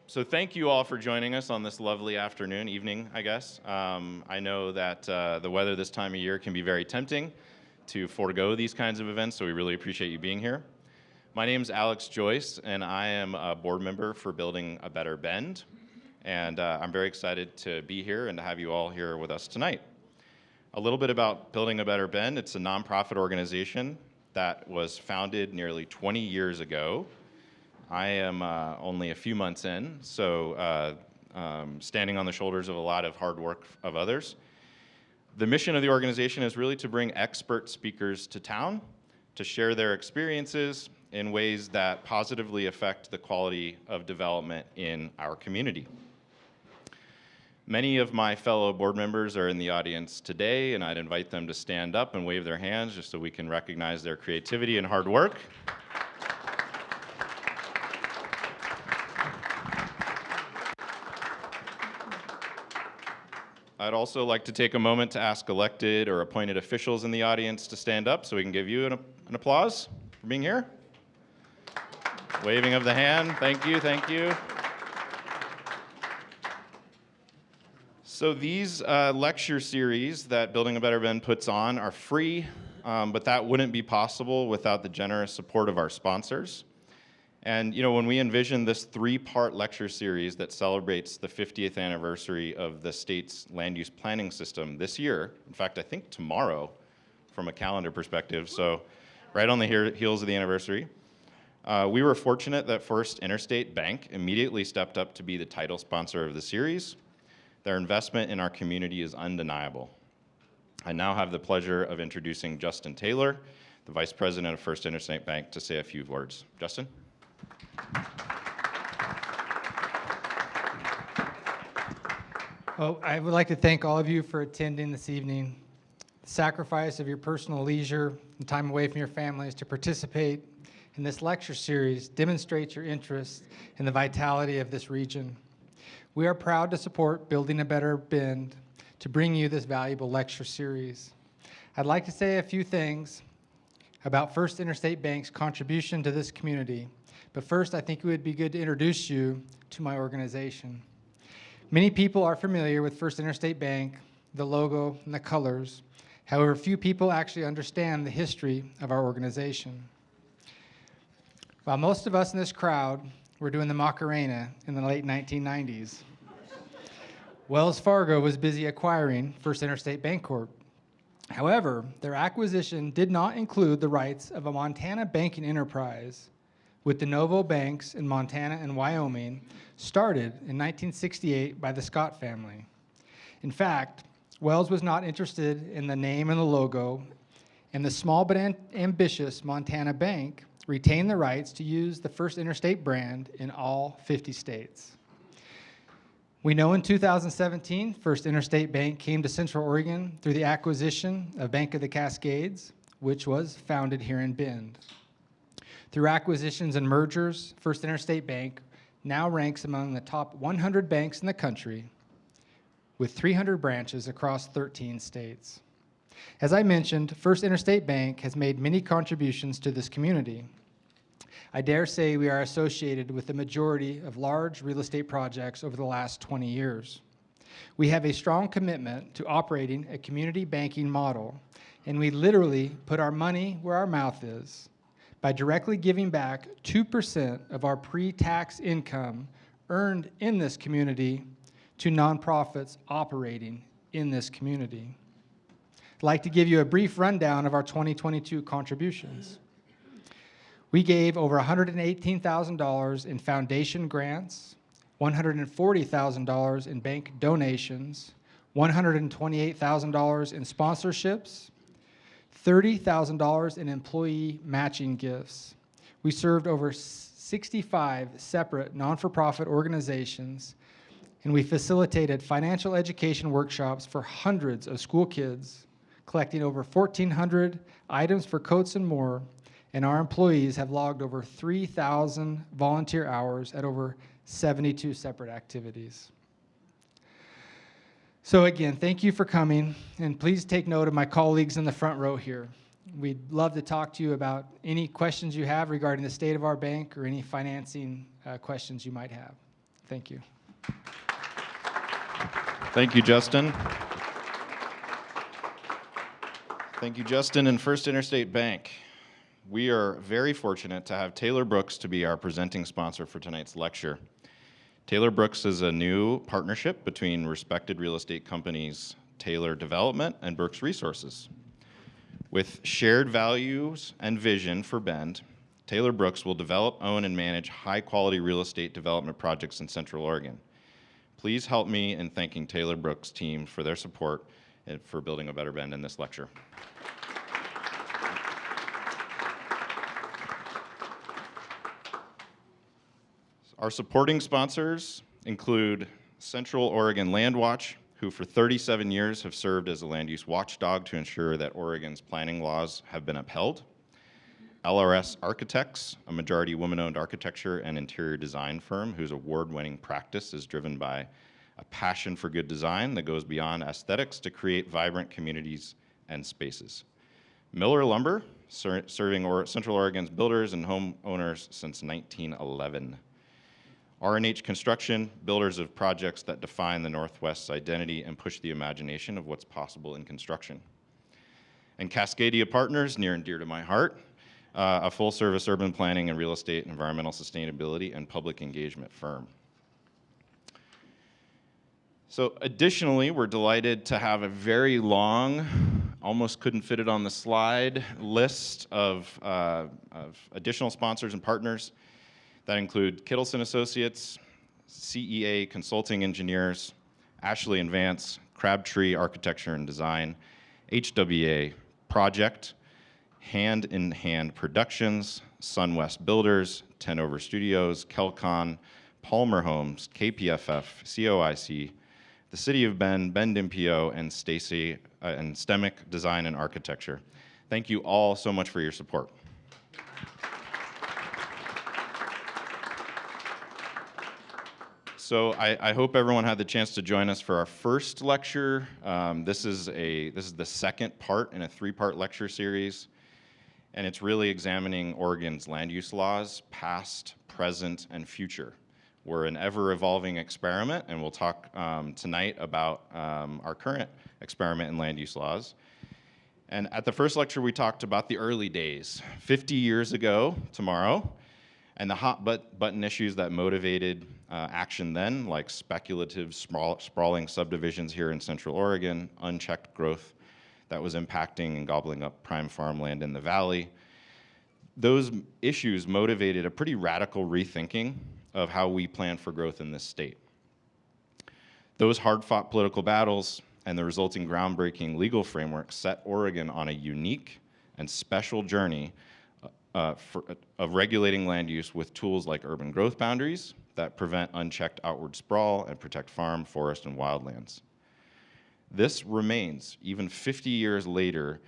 So thank you all for joining us on this lovely evening, I guess. I know that the weather this time of year can be very tempting to forego these kinds of events, so we really appreciate you being here. My name is Alex Joyce, and I am a board member for Building a Better Bend, and I'm very excited to be here and to have you all here with us tonight. A little bit about Building a Better Bend. It's a nonprofit organization that was founded nearly 20 years ago. I am only a few months in, so standing on the shoulders of a lot of hard work of others. The mission of the organization is really to bring expert speakers to town to share their experiences in ways that positively affect the quality of development in our community. Many of my fellow board members are in the audience today, and I'd invite them to stand up and wave their hands just so we can recognize their creativity and hard work. I'd also like to take a moment to ask elected or appointed officials in the audience to stand up so we can give you an applause for being here. Waving of the hand, thank you, thank you. So these lecture series that Building a Better Bend puts on are free, but that wouldn't be possible without the generous support of our sponsors. And when we envisioned this 3-part lecture series that celebrates the 50th anniversary of the state's land use planning system this year, in fact, I think tomorrow from a calendar perspective, so right on the heels of the anniversary, we were fortunate that First Interstate Bank immediately stepped up to be the title sponsor of the series. Their investment in our community is undeniable. I now have the pleasure of introducing Justin Taylor, the Vice President of First Interstate Bank, to say a few words. Justin? Well, I would like to thank all of you for attending this evening. The sacrifice of your personal leisure and time away from your families to participate in this lecture series demonstrates your interest in the vitality of this region. We are proud to support Building a Better Bend to bring you this valuable lecture series. I'd like to say a few things about First Interstate Bank's contribution to this community. But first, I think it would be good to introduce you to my organization. Many people are familiar with First Interstate Bank, the logo, and the colors. However, few people actually understand the history of our organization. While most of us in this crowd were doing the Macarena in the late 1990s, Wells Fargo was busy acquiring First Interstate Bancorp. However, their acquisition did not include the rights of a Montana banking enterprise, with de novo banks in Montana and Wyoming, started in 1968 by the Scott family. In fact, Wells was not interested in the name and the logo, and the small but ambitious Montana Bank retained the rights to use the First Interstate brand in all 50 states. We know in 2017, First Interstate Bank came to Central Oregon through the acquisition of Bank of the Cascades, which was founded here in Bend. Through acquisitions and mergers, First Interstate Bank now ranks among the top 100 banks in the country with 300 branches across 13 states. As I mentioned, First Interstate Bank has made many contributions to this community. I dare say we are associated with the majority of large real estate projects over the last 20 years. We have a strong commitment to operating a community banking model, and we literally put our money where our mouth is by directly giving back 2% of our pre-tax income earned in this community to nonprofits operating in this community. I'd like to give you a brief rundown of our 2022 contributions. We gave over $118,000 in foundation grants, $140,000 in bank donations, $128,000 in sponsorships, $30,000 in employee matching gifts. We served over 65 separate non-for-profit organizations, and we facilitated financial education workshops for hundreds of school kids, collecting over 1,400 items for coats and more, and our employees have logged over 3,000 volunteer hours at over 72 separate activities. So again, thank you for coming, and please take note of my colleagues in the front row here. We'd love to talk to you about any questions you have regarding the state of our bank or any financing questions you might have. Thank you. Thank you, Justin. Thank you, Justin, and First Interstate Bank. We are very fortunate to have Taylor Brooks to be our presenting sponsor for tonight's lecture. Taylor Brooks is a new partnership between respected real estate companies Taylor Development and Brooks Resources. With shared values and vision for Bend, Taylor Brooks will develop, own, and manage high-quality real estate development projects in Central Oregon. Please help me in thanking Taylor Brooks' team for their support and for building a better Bend in this lecture. Our supporting sponsors include Central Oregon Land Watch, who for 37 years have served as a land use watchdog to ensure that Oregon's planning laws have been upheld. LRS Architects, a majority woman-owned architecture and interior design firm whose award-winning practice is driven by a passion for good design that goes beyond aesthetics to create vibrant communities and spaces. Miller Lumber, serving Central Oregon's builders and homeowners since 1911. R&H Construction, builders of projects that define the Northwest's identity and push the imagination of what's possible in construction. And Cascadia Partners, near and dear to my heart, a full-service urban planning and real estate, environmental sustainability, and public engagement firm. So additionally, we're delighted to have a very long, almost couldn't fit it on the slide, list of additional sponsors and partners that include Kittleson Associates, CEA Consulting Engineers, Ashley and Vance, Crabtree Architecture and Design, HWA Project, Hand in Hand Productions, SunWest Builders, 10 Over Studios, Kelcon, Palmer Homes, KPFF, COIC, the City of Bend, Bend MPO, and Stacy and Stemic Design and Architecture. Thank you all so much for your support. So I hope everyone had the chance to join us for our first lecture. This is the second part in a three-part lecture series, and it's really examining Oregon's land use laws, past, present, and future. We're an ever-evolving experiment, and we'll talk tonight about our current experiment in land use laws. And at the first lecture, we talked about the early days, 50 years ago tomorrow, and the hot button issues that motivated action then, like speculative, sprawling subdivisions here in Central Oregon, unchecked growth that was impacting and gobbling up prime farmland in the valley. Those issues motivated a pretty radical rethinking of how we plan for growth in this state. Those hard-fought political battles and the resulting groundbreaking legal framework set Oregon on a unique and special journey of regulating land use with tools like urban growth boundaries that prevent unchecked outward sprawl and protect farm, forest, and wildlands. This remains, even 50 years later,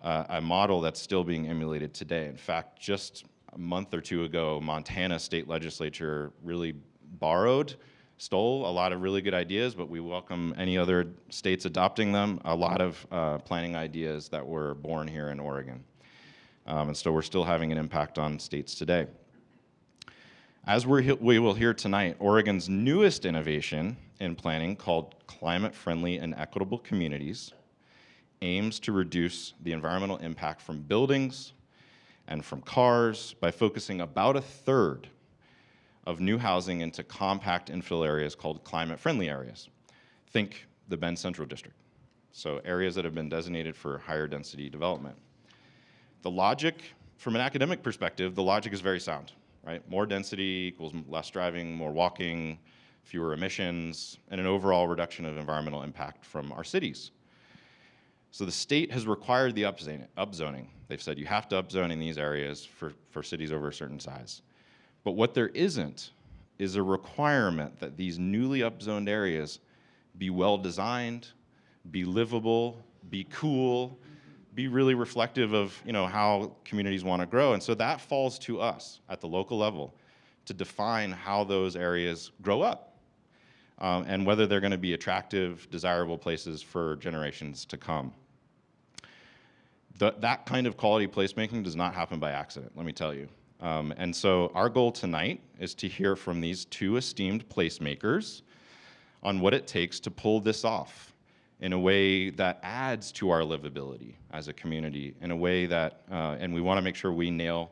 a model that's still being emulated today. In fact, just a month or two ago, Montana state legislature really stole a lot of really good ideas, but we welcome any other states adopting them, a lot of planning ideas that were born here in Oregon. And so we're still having an impact on states today. As we will hear tonight, Oregon's newest innovation in planning, called climate-friendly and equitable communities, aims to reduce the environmental impact from buildings and from cars by focusing about a third of new housing into compact infill areas called climate-friendly areas. Think the Bend Central District. So areas that have been designated for higher density development. The logic, from an academic perspective, the logic is very sound, right? More density equals less driving, more walking, fewer emissions, and an overall reduction of environmental impact from our cities. So the state has required the upzoning. They've said you have to upzone in these areas for cities over a certain size. But what there isn't is a requirement that these newly upzoned areas be well designed, be livable, be cool, be really reflective of how communities want to grow. And so that falls to us at the local level to define how those areas grow up and whether they're going to be attractive, desirable places for generations to come. That kind of quality placemaking does not happen by accident, let me tell you. And so our goal tonight is to hear from these two esteemed placemakers on what it takes to pull this off in a way that adds to our livability as a community, in a way that, and we want to make sure we nail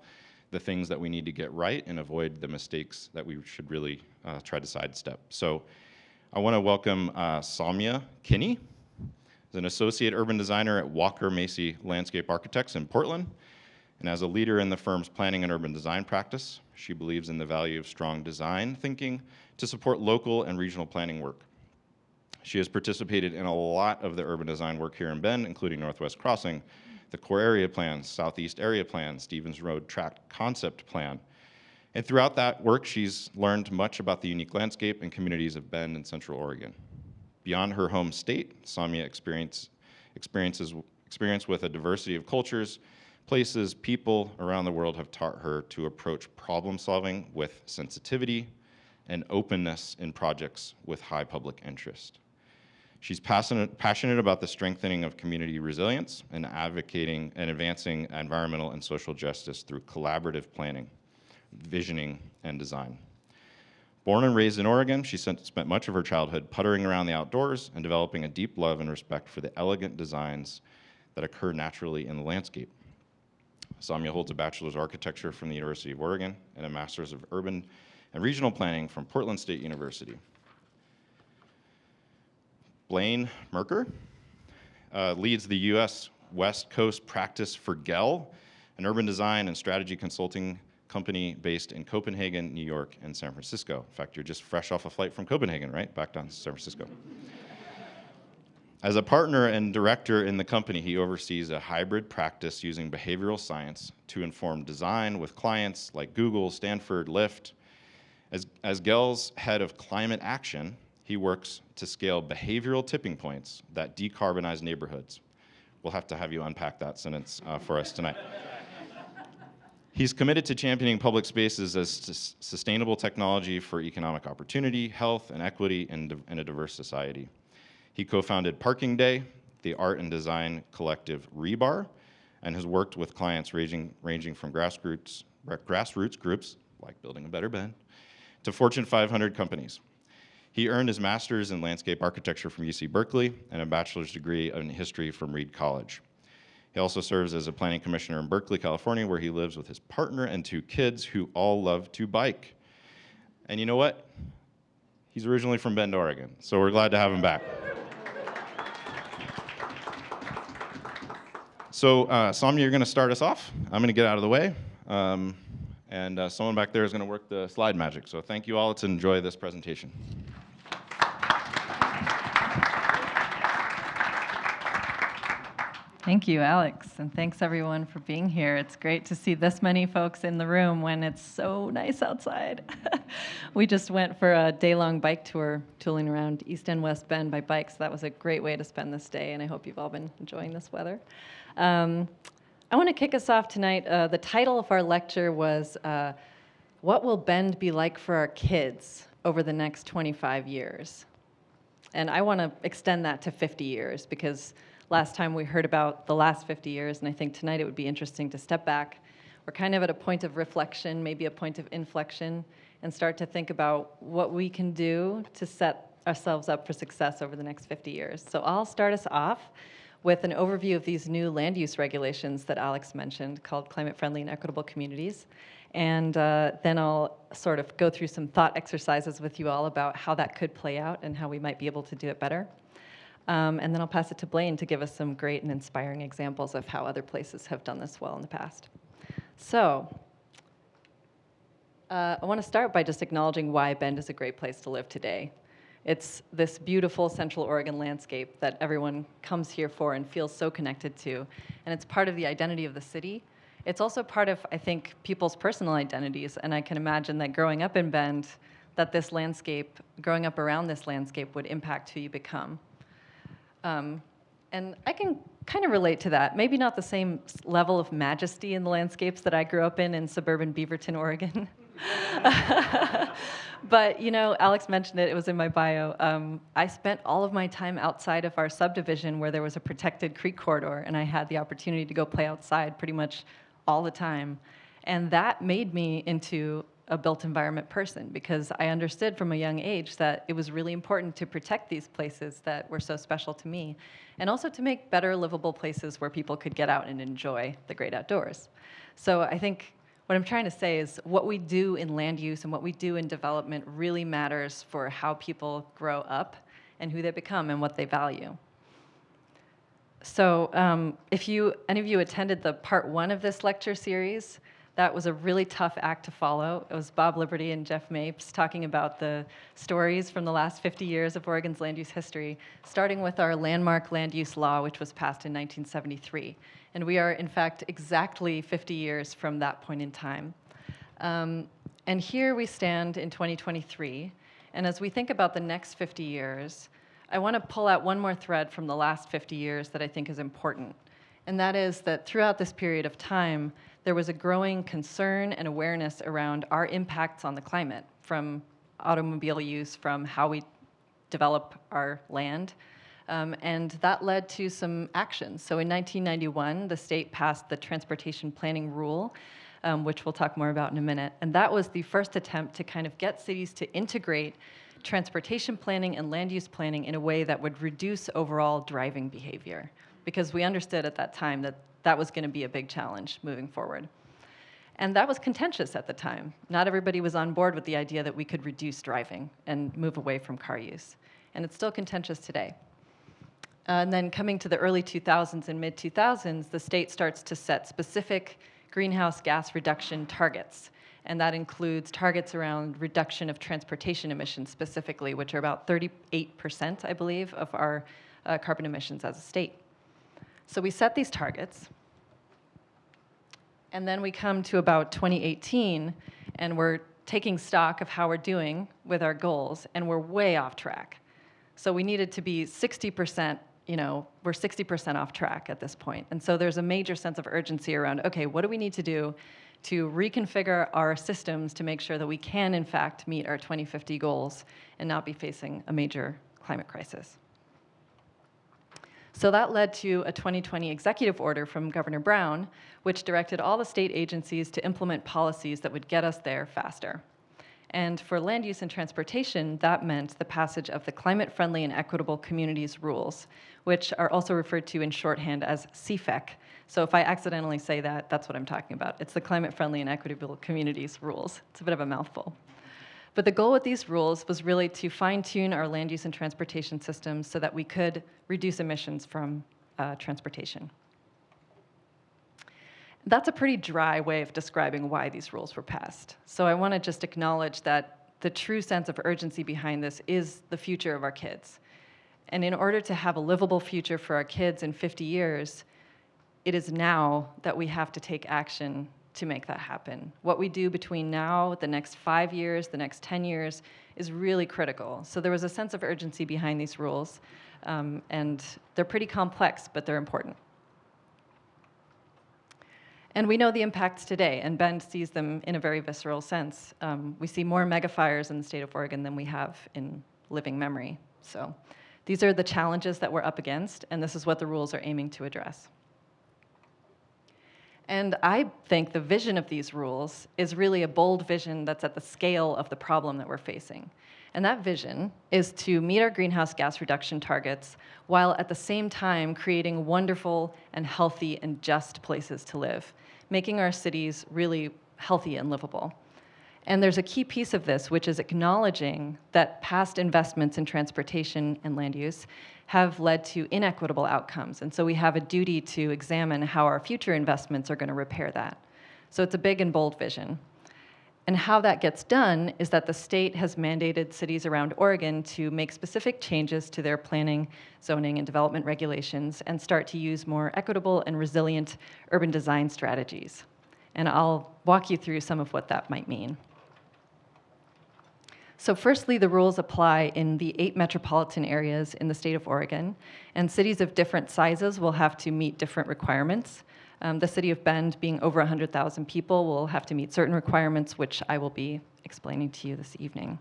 the things that we need to get right and avoid the mistakes that we should really try to sidestep. So I want to welcome Saumya Kini, as an associate urban designer at Walker Macy Landscape Architects in Portland. And as a leader in the firm's planning and urban design practice, she believes in the value of strong design thinking to support local and regional planning work. She has participated in a lot of the urban design work here in Bend, including Northwest Crossing, the Core Area Plan, Southeast Area Plan, Stevens Road Tract Concept Plan. And throughout that work, she's learned much about the unique landscape and communities of Bend and Central Oregon. Beyond her home state, Saumya experience with a diversity of cultures, places, people around the world have taught her to approach problem solving with sensitivity and openness in projects with high public interest. She's passionate about the strengthening of community resilience and advocating and advancing environmental and social justice through collaborative planning, visioning, and design. Born and raised in Oregon, she spent much of her childhood puttering around the outdoors and developing a deep love and respect for the elegant designs that occur naturally in the landscape. Saumya holds a Bachelor's of Architecture from the University of Oregon and a Master's of Urban and Regional Planning from Portland State University. Blaine Merker leads the U.S. West Coast practice for Gehl, an urban design and strategy consulting company based in Copenhagen, New York, and San Francisco. In fact, you're just fresh off a flight from Copenhagen, right? Back down to San Francisco. As a partner and director in the company, he oversees a hybrid practice using behavioral science to inform design with clients like Google, Stanford, Lyft. As Gehl's head of climate action, he works to scale behavioral tipping points that decarbonize neighborhoods. We'll have to have you unpack that sentence for us tonight. He's committed to championing public spaces as sustainable technology for economic opportunity, health, and equity in a diverse society. He co-founded Parking Day, the art and design collective Rebar, and has worked with clients ranging from grassroots groups, like Building a Better Bend, to Fortune 500 companies. He earned his master's in landscape architecture from UC Berkeley and a bachelor's degree in history from Reed College. He also serves as a planning commissioner in Berkeley, California, where he lives with his partner and two kids who all love to bike. And you know what? He's originally from Bend, Oregon, so we're glad to have him back. So, Saumya, you're going to start us off. I'm going to get out of the way. And someone back there is going to work the slide magic. So thank you all. Let's enjoy this presentation. Thank you, Alex, and thanks everyone for being here. It's great to see this many folks in the room when it's so nice outside. We just went for a day-long bike tour, tooling around East and West Bend by bike, so that was a great way to spend this day, and I hope you've all been enjoying this weather. I want to kick us off tonight. The title of our lecture was, What Will Bend Be Like for Our Kids Over the Next 25 Years? And I want to extend that to 50 years, because last time we heard about the last 50 years, and I think tonight it would be interesting to step back. We're kind of at a point of reflection, maybe a point of inflection, and start to think about what we can do to set ourselves up for success over the next 50 years. So I'll start us off with an overview of these new land use regulations that Alex mentioned, called climate-friendly and equitable communities. And then I'll sort of go through some thought exercises with you all about how that could play out and how we might be able to do it better. And then I'll pass it to Blaine to give us some great and inspiring examples of how other places have done this well in the past. So I want to start by just acknowledging why Bend is a great place to live today. It's this beautiful Central Oregon landscape that everyone comes here for and feels so connected to. And it's part of the identity of the city. It's also part of, I think, people's personal identities. And I can imagine that growing up in Bend, that this landscape, growing up around this landscape would impact who you become. And I can kind of relate to that. Maybe not the same level of majesty in the landscapes that I grew up in suburban Beaverton, Oregon. But, you know, Alex mentioned it, it was in my bio. I spent all of my time outside of our subdivision where there was a protected creek corridor, and I had the opportunity to go play outside pretty much all the time. And that made me into a built environment person, because I understood from a young age that it was really important to protect these places that were so special to me, and also to make better livable places where people could get out and enjoy the great outdoors. So I think what I'm trying to say is what we do in land use and what we do in development really matters for how people grow up and who they become and what they value. So if any of you attended the part 1 of this lecture series, that was a really tough act to follow. It was Bob Liberty and Jeff Mapes talking about the stories from the last 50 years of Oregon's land use history, starting with our landmark land use law, which was passed in 1973. And we are, in fact, exactly 50 years from that point in time. And here we stand in 2023. And as we think about the next 50 years, I want to pull out one more thread from the last 50 years that I think is important. And that is that throughout this period of time, there was a growing concern and awareness around our impacts on the climate, from automobile use, from how we develop our land. And that led to some actions. So in 1991, the state passed the Transportation Planning Rule, which we'll talk more about in a minute. And that was the first attempt to kind of get cities to integrate transportation planning and land use planning in a way that would reduce overall driving behavior, because we understood at that time that that was going to be a big challenge moving forward. And that was contentious at the time. Not everybody was on board with the idea that we could reduce driving and move away from car use. And it's still contentious today. And then coming to the early 2000s and mid-2000s, the state starts to set specific greenhouse gas reduction targets. And that includes targets around reduction of transportation emissions specifically, which are about 38%, I believe, of our carbon emissions as a state. So we set these targets, and then we come to about 2018, and we're taking stock of how we're doing with our goals, and we're way off track. So we needed to be 60%, we're 60% off track at this point. And so there's a major sense of urgency around, okay, what do we need to do to reconfigure our systems to make sure that we can, in fact, meet our 2050 goals and not be facing a major climate crisis? So that led to a 2020 executive order from Governor Brown, which directed all the state agencies to implement policies that would get us there faster. And for land use and transportation, that meant the passage of the Climate-Friendly and Equitable Communities Rules, which are also referred to in shorthand as CFEC. So if I accidentally say that, that's what I'm talking about. It's the Climate-Friendly and Equitable Communities Rules. It's a bit of a mouthful. But the goal with these rules was really to fine-tune our land use and transportation systems so that we could reduce emissions from transportation. That's a pretty dry way of describing why these rules were passed. So I want to just acknowledge that the true sense of urgency behind this is the future of our kids. And in order to have a livable future for our kids in 50 years, it is now that we have to take action to make that happen. What we do between now, the next 5 years, the next 10 years, is really critical. So there was a sense of urgency behind these rules, and they're pretty complex, but they're important. And we know the impacts today, and Bend sees them in a very visceral sense. We see more megafires in the state of Oregon than we have in living memory. So these are the challenges that we're up against, and this is what the rules are aiming to address. And I think the vision of these rules is really a bold vision that's at the scale of the problem that we're facing. And that vision is to meet our greenhouse gas reduction targets while at the same time creating wonderful and healthy and just places to live, making our cities really healthy and livable. And there's a key piece of this, which is acknowledging that past investments in transportation and land use have led to inequitable outcomes. And so we have a duty to examine how our future investments are going to repair that. So it's a big and bold vision. And how that gets done is that the state has mandated cities around Oregon to make specific changes to their planning, zoning, and development regulations and start to use more equitable and resilient urban design strategies. And I'll walk you through some of what that might mean. So firstly, the rules apply in the 8 metropolitan areas in the state of Oregon, and cities of different sizes will have to meet different requirements. The city of Bend, being over 100,000 people, will have to meet certain requirements, which I will be explaining to you this evening.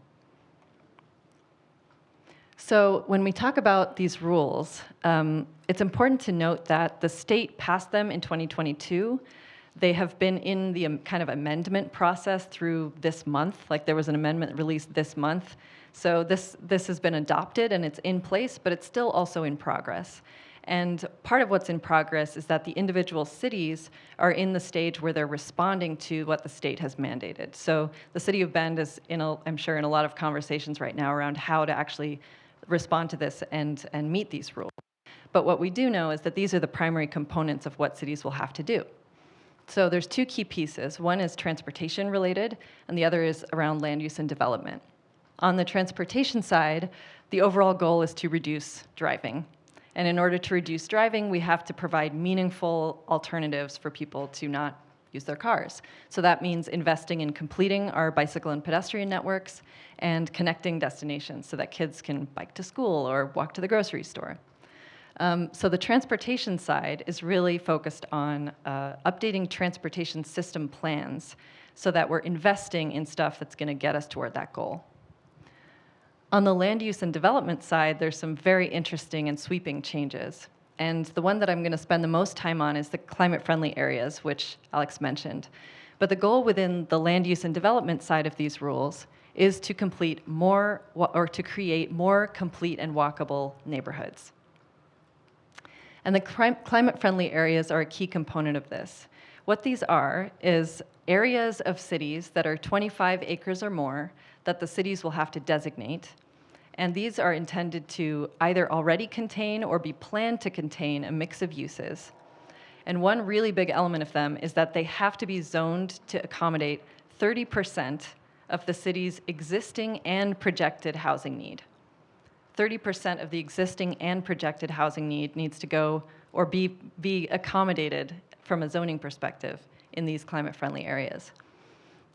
So when we talk about these rules, it's important to note that the state passed them in 2022. They have been in the kind of amendment process through this month. Like there was an amendment released this month. So this has been adopted and it's in place, but it's still also in progress. And part of what's in progress is that the individual cities are in the stage where they're responding to what the state has mandated. So the city of Bend is, I'm sure, in a lot of conversations right now around how to actually respond to this and meet these rules. But what we do know is that these are the primary components of what cities will have to do. So there's two key pieces. One is transportation related, and the other is around land use and development. On the transportation side, the overall goal is to reduce driving. And in order to reduce driving, we have to provide meaningful alternatives for people to not use their cars. So that means investing in completing our bicycle and pedestrian networks and connecting destinations so that kids can bike to school or walk to the grocery store. So the transportation side is really focused on updating transportation system plans so that we're investing in stuff that's going to get us toward that goal. On the land use and development side, there's some very interesting and sweeping changes. And the one that I'm going to spend the most time on is the climate-friendly areas, which Alex mentioned. But the goal within the land use and development side of these rules is to complete more, or to create more complete and walkable neighborhoods. And the climate-friendly areas are a key component of this. What these are is areas of cities that are 25 acres or more that the cities will have to designate. And these are intended to either already contain or be planned to contain a mix of uses. And one really big element of them is that they have to be zoned to accommodate 30% of the city's existing and projected housing need. 30% of the existing and projected housing need needs to go or be accommodated from a zoning perspective in these climate-friendly areas.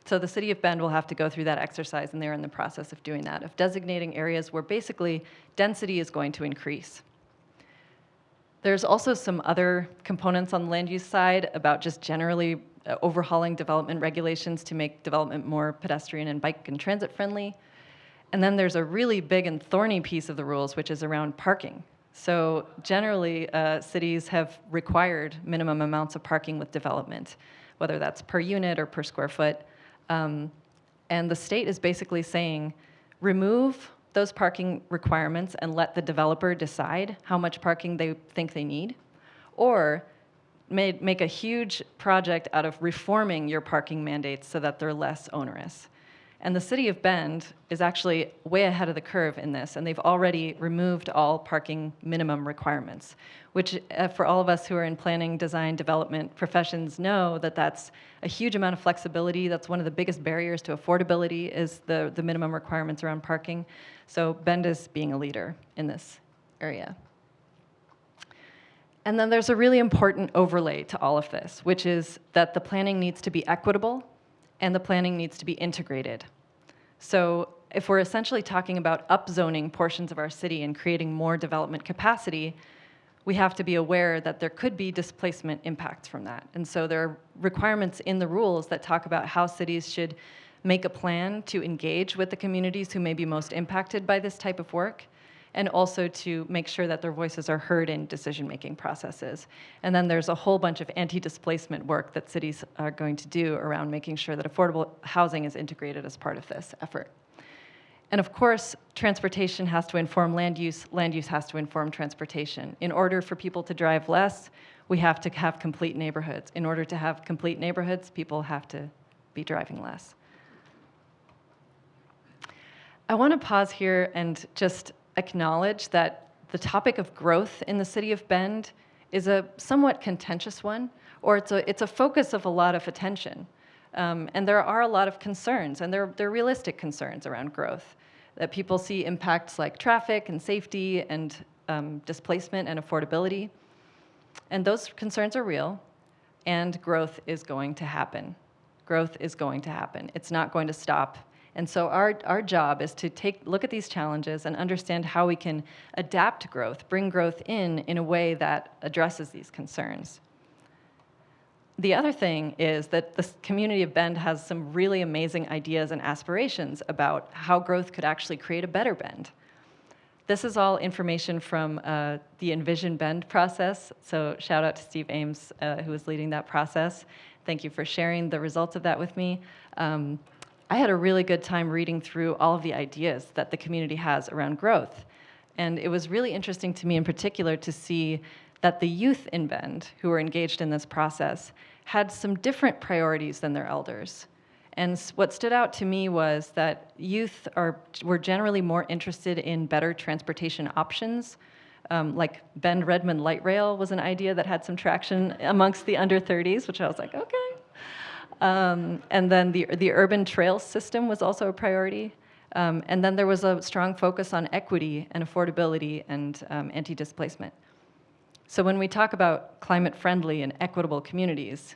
So the city of Bend will have to go through that exercise, and they're in the process of doing that, of designating areas where basically density is going to increase. There's also some other components on the land use side about just generally overhauling development regulations to make development more pedestrian and bike and transit friendly. And then there's a really big and thorny piece of the rules, which is around parking. So generally, cities have required minimum amounts of parking with development, whether that's per unit or per square foot. And the state is basically saying, remove those parking requirements and let the developer decide how much parking they think they need, or make a huge project out of reforming your parking mandates so that they're less onerous. And the city of Bend is actually way ahead of the curve in this, and they've already removed all parking minimum requirements, which for all of us who are in planning, design, development professions know that that's a huge amount of flexibility. That's one of the biggest barriers to affordability is the minimum requirements around parking. So Bend is being a leader in this area. And then there's a really important overlay to all of this, which is that the planning needs to be equitable and the planning needs to be integrated. So if we're essentially talking about upzoning portions of our city and creating more development capacity, we have to be aware that there could be displacement impacts from that. And so there are requirements in the rules that talk about how cities should make a plan to engage with the communities who may be most impacted by this type of work, and also to make sure that their voices are heard in decision-making processes. And then there's a whole bunch of anti-displacement work that cities are going to do around making sure that affordable housing is integrated as part of this effort. And of course, transportation has to inform land use has to inform transportation. In order for people to drive less, we have to have complete neighborhoods. In order to have complete neighborhoods, people have to be driving less. I want to pause here and just acknowledge that the topic of growth in the city of Bend is a somewhat contentious one, or it's a focus of a lot of attention. And there are a lot of concerns, and they're realistic concerns around growth, that people see impacts like traffic and safety and displacement and affordability. And those concerns are real, and growth is going to happen. Growth is going to happen. It's not going to stop. And so our job is to look at these challenges and understand how we can adapt growth, bring growth in a way that addresses these concerns. The other thing is that the community of Bend has some really amazing ideas and aspirations about how growth could actually create a better Bend. This is all information from the Envision Bend process. So shout out to Steve Ames, who is leading that process. Thank you for sharing the results of that with me. I had a really good time reading through all of the ideas that the community has around growth. And it was really interesting to me in particular to see that the youth in Bend who were engaged in this process had some different priorities than their elders. And what stood out to me was that youth were generally more interested in better transportation options. Like Bend Redmond Light Rail was an idea that had some traction amongst the under 30s, which I was like, okay. And then the urban trails system was also a priority. And then there was a strong focus on equity and affordability and anti-displacement. So when we talk about climate-friendly and equitable communities,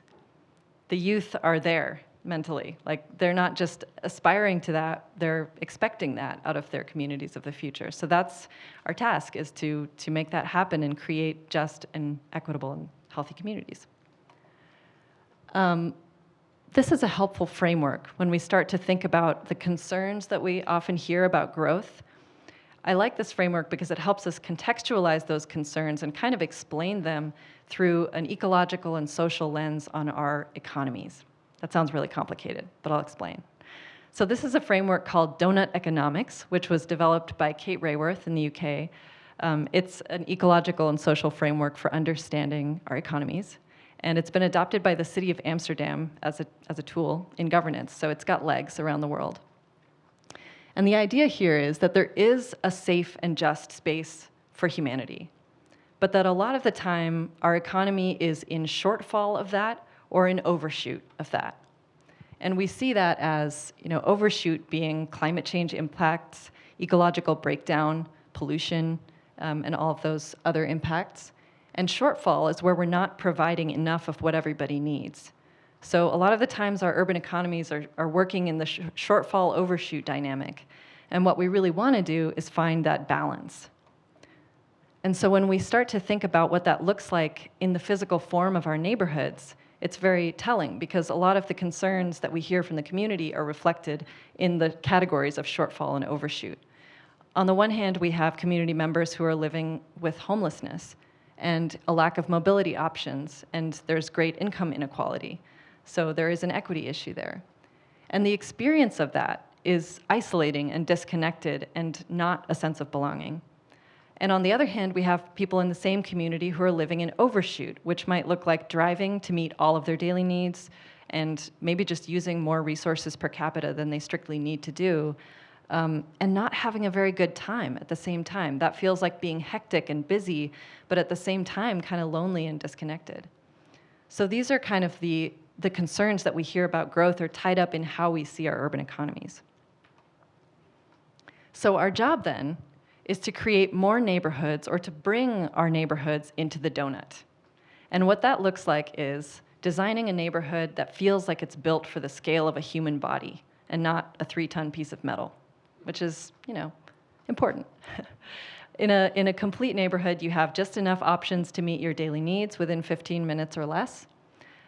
the youth are there mentally. Like, they're not just aspiring to that, they're expecting that out of their communities of the future. So that's our task, is to make that happen and create just and equitable and healthy communities. This is a helpful framework when we start to think about the concerns that we often hear about growth. I like this framework because it helps us contextualize those concerns and kind of explain them through an ecological and social lens on our economies. That sounds really complicated, but I'll explain. So this is a framework called Donut Economics, which was developed by Kate Raworth in the UK. It's an ecological and social framework for understanding our economies. And it's been adopted by the city of Amsterdam as a tool in governance, so it's got legs around the world. And the idea here is that there is a safe and just space for humanity, but that a lot of the time our economy is in shortfall of that or in overshoot of that. And we see that as, overshoot being climate change impacts, ecological breakdown, pollution, and all of those other impacts. And shortfall is where we're not providing enough of what everybody needs. So a lot of the times our urban economies are working in the shortfall overshoot dynamic. And what we really want to do is find that balance. And so when we start to think about what that looks like in the physical form of our neighborhoods, it's very telling, because a lot of the concerns that we hear from the community are reflected in the categories of shortfall and overshoot. On the one hand, we have community members who are living with homelessness and a lack of mobility options, and there's great income inequality. So there is an equity issue there. And the experience of that is isolating and disconnected and not a sense of belonging. And on the other hand, we have people in the same community who are living in overshoot, which might look like driving to meet all of their daily needs and maybe just using more resources per capita than they strictly need to do, and not having a very good time at the same time. That feels like being hectic and busy, but at the same time, kind of lonely and disconnected. So these are kind of the concerns that we hear about growth are tied up in how we see our urban economies. So our job then is to create more neighborhoods, or to bring our neighborhoods into the donut. And what that looks like is designing a neighborhood that feels like it's built for the scale of a human body and not a 3-ton piece of metal, which is, important. In a complete neighborhood, you have just enough options to meet your daily needs within 15 minutes or less.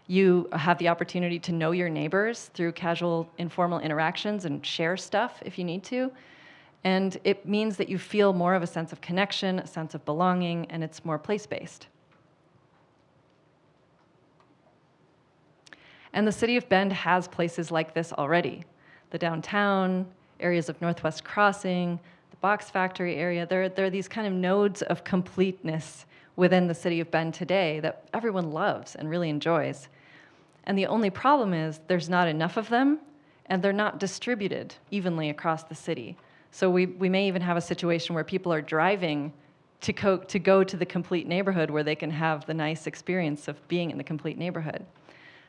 You have the opportunity to know your neighbors through casual, informal interactions and share stuff if you need to. And it means that you feel more of a sense of connection, a sense of belonging, and it's more place-based. And the city of Bend has places like this already. The downtown, areas of Northwest Crossing, the Box Factory area, there are these kind of nodes of completeness within the city of Bend today that everyone loves and really enjoys. And the only problem is there's not enough of them, and they're not distributed evenly across the city. So we may even have a situation where people are driving to go to the complete neighborhood where they can have the nice experience of being in the complete neighborhood.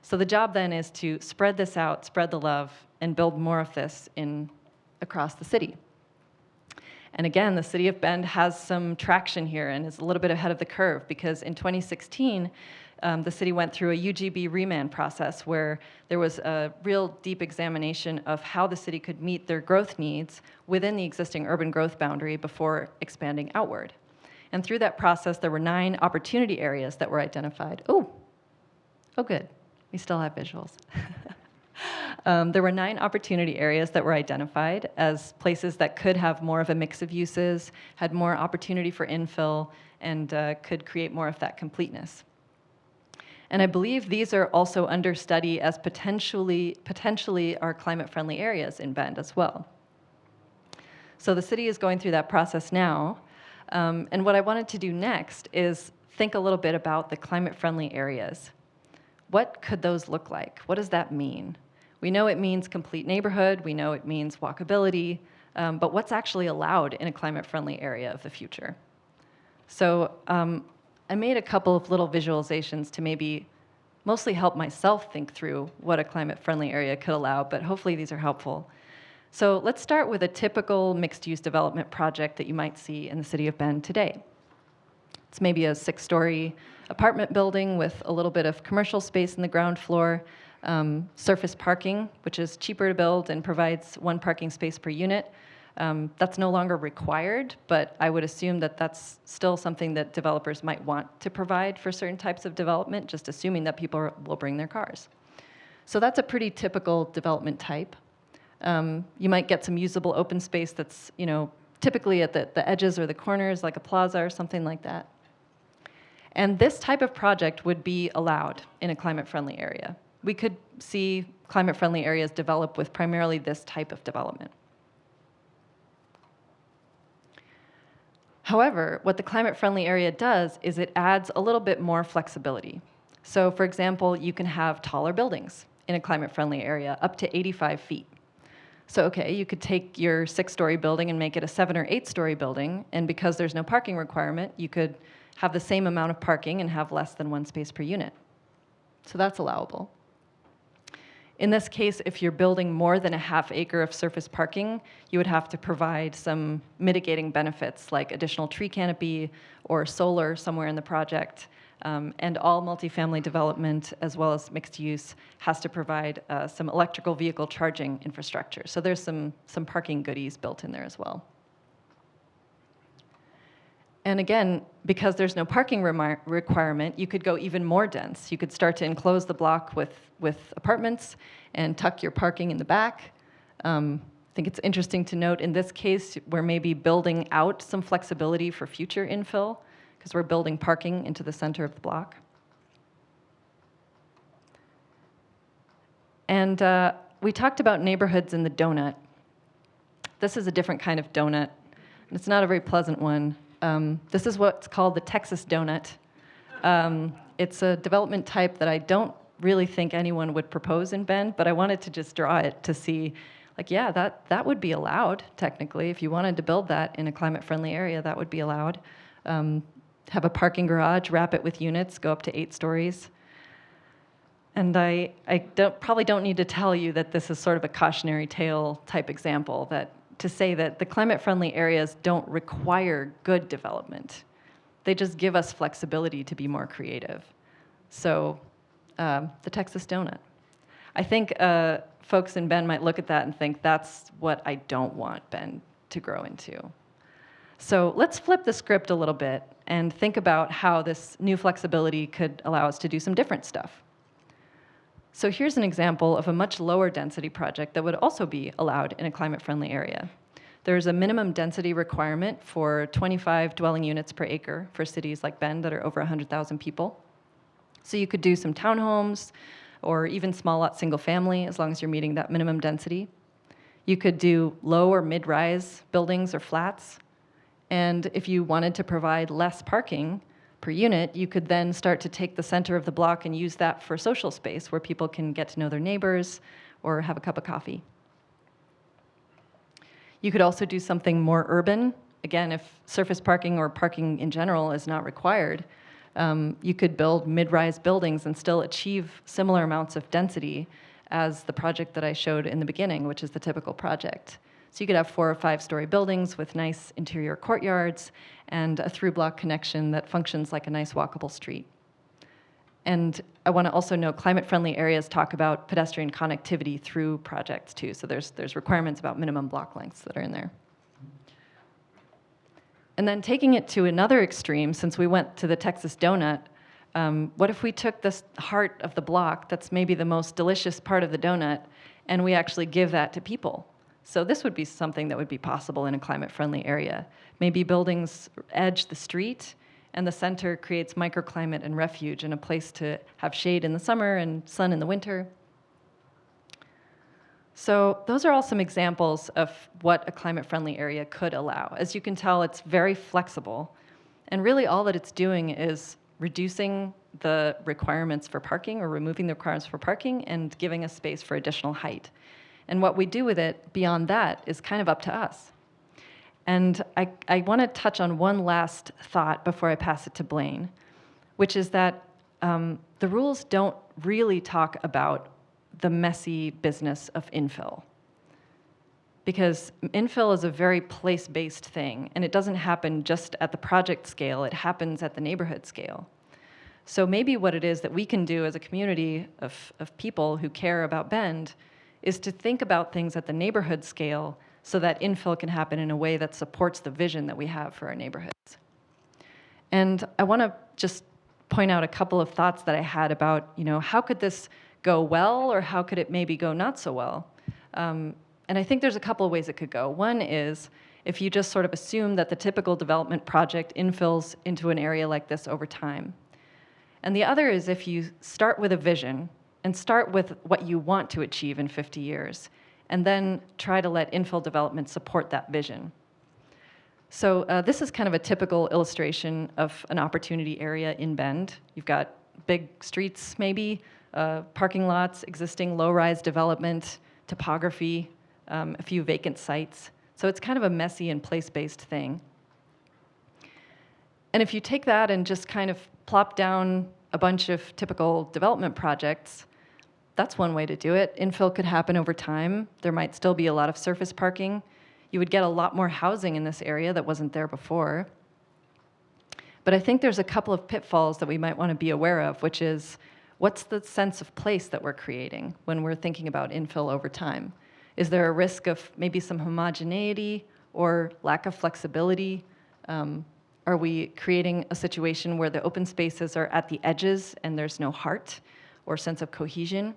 So the job then is to spread this out, spread the love, and build more of this across the city. And again, the city of Bend has some traction here and is a little bit ahead of the curve, because in 2016, the city went through a UGB remand process where there was a real deep examination of how the city could meet their growth needs within the existing urban growth boundary before expanding outward. And through that process, there were 9 opportunity areas that were identified. Oh, good. We still have visuals. There were 9 opportunity areas that were identified as places that could have more of a mix of uses, had more opportunity for infill, and could create more of that completeness. And I believe these are also under study as potentially our climate-friendly areas in Bend as well. So the city is going through that process now. And what I wanted to do next is think a little bit about the climate-friendly areas. What could those look like? What does that mean? We know it means complete neighborhood. We know it means walkability. But what's actually allowed in a climate-friendly area of the future? So I made a couple of little visualizations to maybe mostly help myself think through what a climate-friendly area could allow, but hopefully these are helpful. So let's start with a typical mixed-use development project that you might see in the city of Bend today. It's maybe a 6-story apartment building with a little bit of commercial space in the ground floor, surface parking, which is cheaper to build and provides 1 parking space per unit. That's no longer required, but I would assume that that's still something that developers might want to provide for certain types of development, just assuming that people will bring their cars. So that's a pretty typical development type. You might get some usable open space that's, typically at the edges or the corners, like a plaza or something like that. And this type of project would be allowed in a climate-friendly area. We could see climate-friendly areas develop with primarily this type of development. However, what the climate-friendly area does is it adds a little bit more flexibility. So for example, you can have taller buildings in a climate-friendly area, up to 85 feet. So okay, you could take your 6-story building and make it a 7 or 8-story building, and because there's no parking requirement, you could have the same amount of parking and have less than 1 space per unit. So that's allowable. In this case, if you're building more than a ½ acre of surface parking, you would have to provide some mitigating benefits like additional tree canopy or solar somewhere in the project. And all multifamily development, as well as mixed use, has to provide some electrical vehicle charging infrastructure. So there's some parking goodies built in there as well. And again, because there's no parking requirement, you could go even more dense. You could start to enclose the block with apartments and tuck your parking in the back. I think it's interesting to note in this case, we're maybe building out some flexibility for future infill, because we're building parking into the center of the block. And we talked about neighborhoods in the donut. This is a different kind of donut, and it's not a very pleasant one. This is what's called the Texas donut. It's a development type that I don't really think anyone would propose in Bend, but I wanted to just draw it to see, like, yeah, that would be allowed, technically. If you wanted to build that in a climate-friendly area, that would be allowed. Have a parking garage, wrap it with units, go up to 8 stories. And I probably don't need to tell you that this is sort of a cautionary tale type example, that to say that the climate-friendly areas don't require good development. They just give us flexibility to be more creative. So the Texas donut. I think folks in Bend might look at that and think that's what I don't want Bend to grow into. So let's flip the script a little bit and think about how this new flexibility could allow us to do some different stuff. So here's an example of a much lower density project that would also be allowed in a climate-friendly area. There's a minimum density requirement for 25 dwelling units per acre for cities like Bend that are over 100,000 people. So you could do some townhomes or even small lot single family as long as you're meeting that minimum density. You could do low or mid-rise buildings or flats. And if you wanted to provide less parking per unit, you could then start to take the center of the block and use that for social space where people can get to know their neighbors or have a cup of coffee. You could also do something more urban. Again, if surface parking or parking in general is not required, you could build mid-rise buildings and still achieve similar amounts of density as the project that I showed in the beginning, which is the typical project. So you could have 4 or 5-story buildings with nice interior courtyards and a through-block connection that functions like a nice walkable street. And I want to also note climate-friendly areas talk about pedestrian connectivity through projects too. So there's requirements about minimum block lengths that are in there. And then taking it to another extreme, since we went to the Texas donut, what if we took this heart of the block that's maybe the most delicious part of the donut and we actually give that to people? So this would be something that would be possible in a climate-friendly area. Maybe buildings edge the street, and the center creates microclimate and refuge and a place to have shade in the summer and sun in the winter. So those are all some examples of what a climate-friendly area could allow. As you can tell, it's very flexible, and really all that it's doing is reducing the requirements for parking or removing the requirements for parking and giving us space for additional height. And what we do with it beyond that is kind of up to us. And I want to touch on one last thought before I pass it to Blaine, which is that the rules don't really talk about the messy business of infill. Because infill is a very place-based thing, and it doesn't happen just at the project scale, it happens at the neighborhood scale. So maybe what it is that we can do as a community of people who care about Bend is to think about things at the neighborhood scale so that infill can happen in a way that supports the vision that we have for our neighborhoods. And I want to just point out a couple of thoughts that I had about, how could this go well, or how could it maybe go not so well? And I think there's a couple of ways it could go. One is if you just sort of assume that the typical development project infills into an area like this over time. And the other is if you start with a vision and start with what you want to achieve in 50 years, and then try to let infill development support that vision. So this is kind of a typical illustration of an opportunity area in Bend. You've got big streets, maybe, parking lots, existing low-rise development, topography, a few vacant sites. So it's kind of a messy and place-based thing. And if you take that and just kind of plop down a bunch of typical development projects, that's one way to do it. Infill could happen over time. There might still be a lot of surface parking. You would get a lot more housing in this area that wasn't there before. But I think there's a couple of pitfalls that we might want to be aware of, which is, what's the sense of place that we're creating when we're thinking about infill over time? Is there a risk of maybe some homogeneity or lack of flexibility? Are we creating a situation where the open spaces are at the edges and there's no heart or sense of cohesion?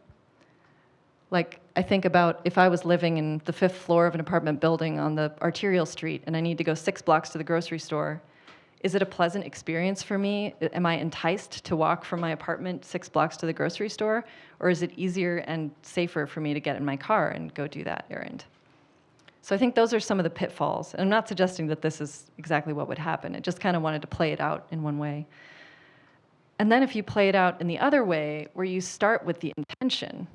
Like, I think about if I was living in the 5th floor of an apartment building on the arterial street and I need to go 6 blocks to the grocery store, is it a pleasant experience for me? Am I enticed to walk from my apartment 6 blocks to the grocery store? Or is it easier and safer for me to get in my car and go do that errand? So I think those are some of the pitfalls. And I'm not suggesting that this is exactly what would happen. I just kind of wanted to play it out in one way. And then if you play it out in the other way, where you start with the intention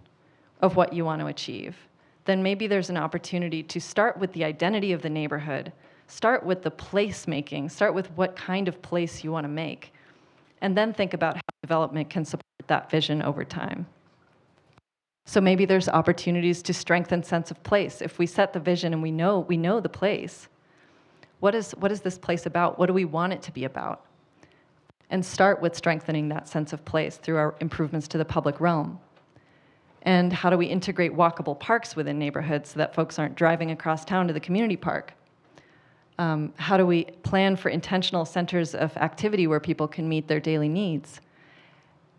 of what you want to achieve, then maybe there's an opportunity to start with the identity of the neighborhood, start with the placemaking, start with what kind of place you want to make, and then think about how development can support that vision over time. So maybe there's opportunities to strengthen sense of place. If we set the vision and we know the place, what is this place about? What do we want it to be about? And start with strengthening that sense of place through our improvements to the public realm. And how do we integrate walkable parks within neighborhoods so that folks aren't driving across town to the community park? How do we plan for intentional centers of activity where people can meet their daily needs?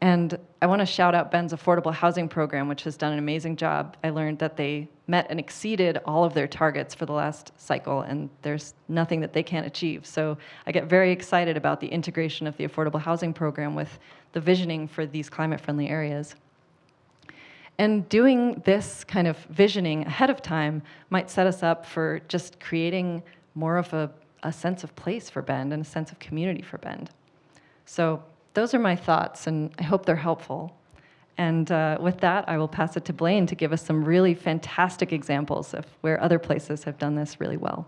And I want to shout out Bend's affordable housing program, which has done an amazing job. I learned that they met and exceeded all of their targets for the last cycle, and there's nothing that they can't achieve. So I get very excited about the integration of the affordable housing program with the visioning for these climate-friendly areas. And doing this kind of visioning ahead of time might set us up for just creating more of a sense of place for Bend and a sense of community for Bend. So those are my thoughts, and I hope they're helpful. And with that, I will pass it to Blaine to give us some really fantastic examples of where other places have done this really well.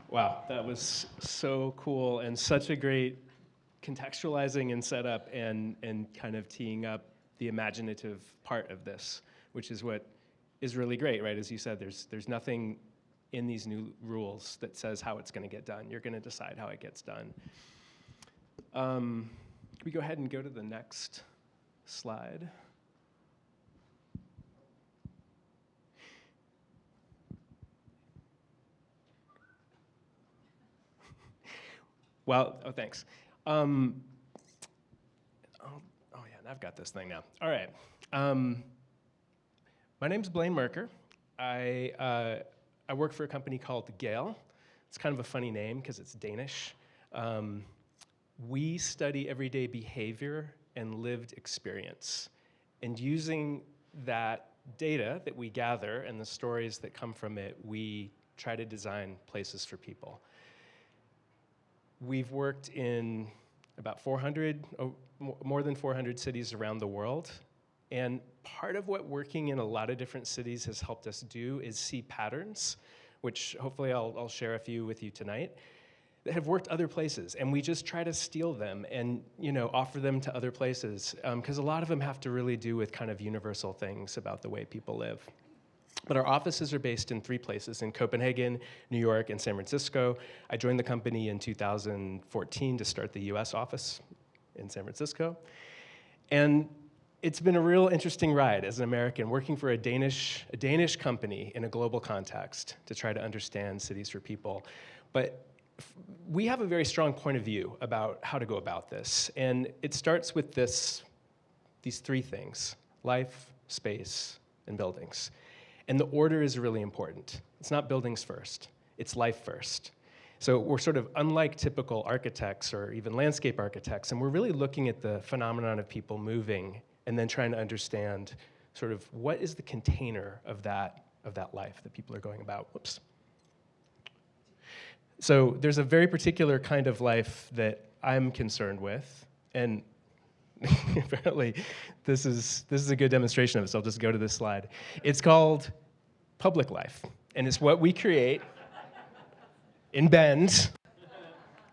Wow, that was so cool and such a great contextualizing and setup and kind of teeing up the imaginative part of this, which is what is really great, right? As you said, there's nothing in these new rules that says how it's going to get done. You're going to decide how it gets done. Can we go ahead and go to the next slide? Well, thanks. Oh yeah, I've got this thing now. All right. My name's Blaine Merker. I work for a company called Gehl. It's kind of a funny name because it's Danish. We study everyday behavior and lived experience. And using that data that we gather and the stories that come from it, we try to design places for people. We've worked in about 400, more than 400 cities around the world. And part of what working in a lot of different cities has helped us do is see patterns, which hopefully I'll share a few with you tonight, that have worked other places. And we just try to steal them and offer them to other places, because a lot of them have to really do with kind of universal things about the way people live. But our offices are based in 3 places, in Copenhagen, New York, and San Francisco. I joined the company in 2014 to start the US office in San Francisco. And it's been a real interesting ride as an American, working for a Danish company in a global context to try to understand cities for people. But we have a very strong point of view about how to go about this. And it starts with these 3 things: life, space, and buildings. And the order is really important. It's not buildings first, it's life first. So we're sort of unlike typical architects or even landscape architects, and we're really looking at the phenomenon of people moving and then trying to understand sort of what is the container of that life that people are going about. Whoops. So there's a very particular kind of life that I'm concerned with, and apparently this is a good demonstration of it, so I'll just go to this slide. It's called public life, and it's what we create in Bend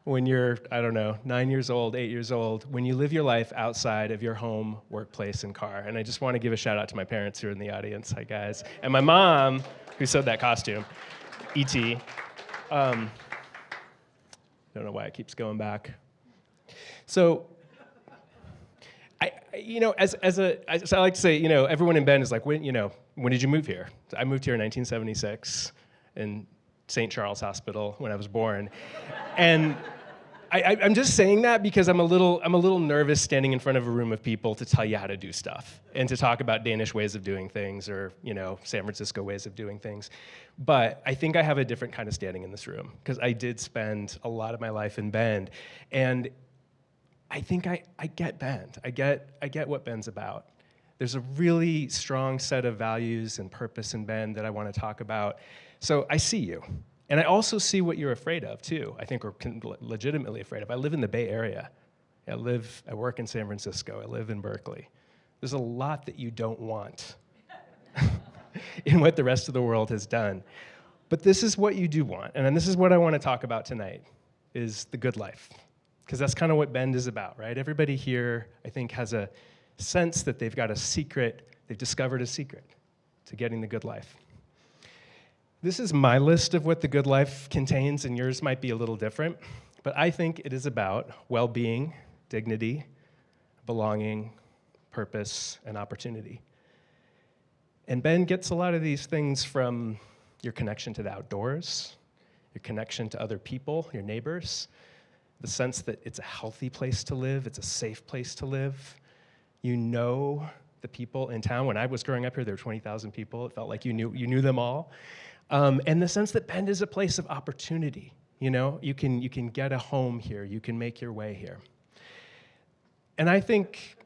when you're, 9 years old, 8 years old, when you live your life outside of your home, workplace, and car. And I just want to give a shout out to my parents who are in the audience. Hi, guys. And my mom, who sewed that costume, E.T. Don't know why it keeps going back. So, as I like to say, everyone in Bend is like, when did you move here? I moved here in 1976 in St. Charles Hospital when I was born, and I'm just saying that because I'm a little nervous standing in front of a room of people to tell you how to do stuff and to talk about Danish ways of doing things or San Francisco ways of doing things. But I think I have a different kind of standing in this room because I did spend a lot of my life in Bend, and I think I get Bend. I get what Bend's about. There's a really strong set of values and purpose in Bend that I want to talk about. So I see you. And I also see what you're afraid of, too. I think we're legitimately afraid of. I live in the Bay Area. I work in San Francisco. I live in Berkeley. There's a lot that you don't want in what the rest of the world has done. But this is what you do want. And then this is what I want to talk about tonight, is the good life. Because that's kind of what Bend is about, right? Everybody here, I think, has a sense that they've got a secret, they've discovered a secret to getting the good life. This is my list of what the good life contains, and yours might be a little different, but I think it is about well-being, dignity, belonging, purpose, and opportunity. And Bend gets a lot of these things from your connection to the outdoors, your connection to other people, your neighbors, the sense that it's a healthy place to live, it's a safe place to live. You know the people in town. When I was growing up here, there were 20,000 people. It felt like you knew them all. And the sense that Bend is a place of opportunity. You can get a home here. You can make your way here. And I think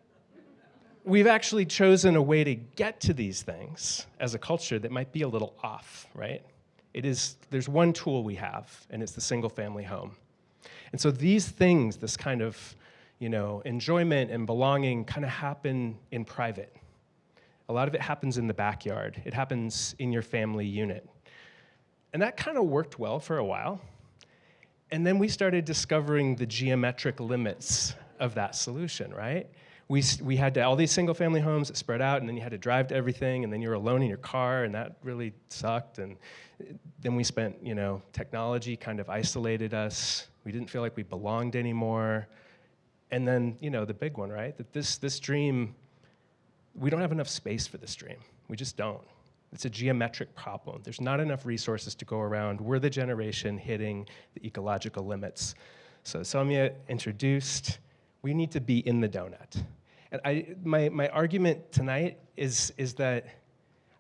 we've actually chosen a way to get to these things as a culture that might be a little off, right? There's one tool we have, and it's the single-family home. And so these things, this kind of, enjoyment and belonging kind of happen in private. A lot of it happens in the backyard. It happens in your family unit. And that kind of worked well for a while. And then we started discovering the geometric limits of that solution, right? We had all these single-family homes that spread out, and then you had to drive to everything, and then you were alone in your car, and that really sucked. And then we spent, technology kind of isolated us. We didn't feel like we belonged anymore. And then, the big one, right? That this dream, we don't have enough space for this dream. We just don't. It's a geometric problem. There's not enough resources to go around. We're the generation hitting the ecological limits. So Saumya introduced, we need to be in the donut. And my argument tonight is that